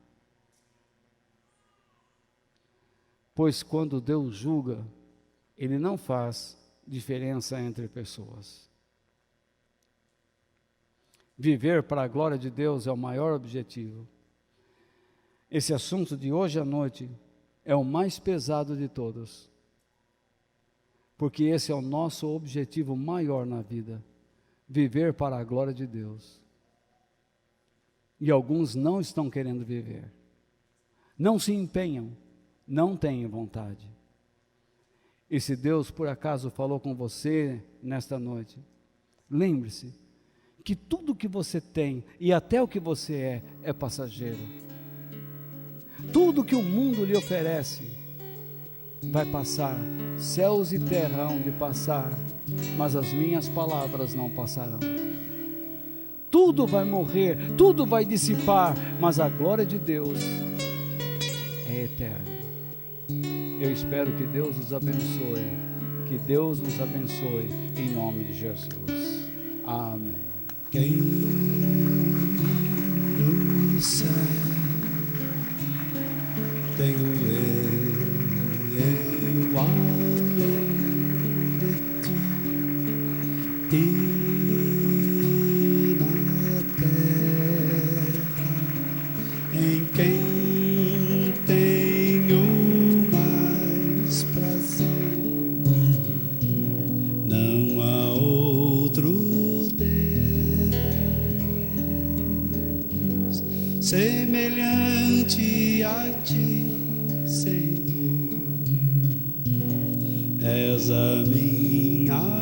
Pois quando Deus julga, Ele não faz diferença entre pessoas. Viver para a glória de Deus é o maior objetivo. Esse assunto de hoje à noite é o mais pesado de todos, porque esse é o nosso objetivo maior na vida, viver para a glória de Deus. E alguns não estão querendo viver, não se empenham, não têm vontade. E se Deus por acaso falou com você nesta noite, lembre-se que tudo que você tem e até o que você é passageiro. Tudo que o mundo lhe oferece vai passar, céus e terra hão de passar, mas as minhas palavras não passarão. Tudo vai morrer, tudo vai dissipar, mas a glória de Deus é eterna. Eu espero que Deus nos abençoe, que Deus nos abençoe em nome de Jesus. Amém. Quem no céu tenho eu além de ti e na terra em quem tenho mais prazer. Não há outro Deus semelhante a ti, Senhor. És a minha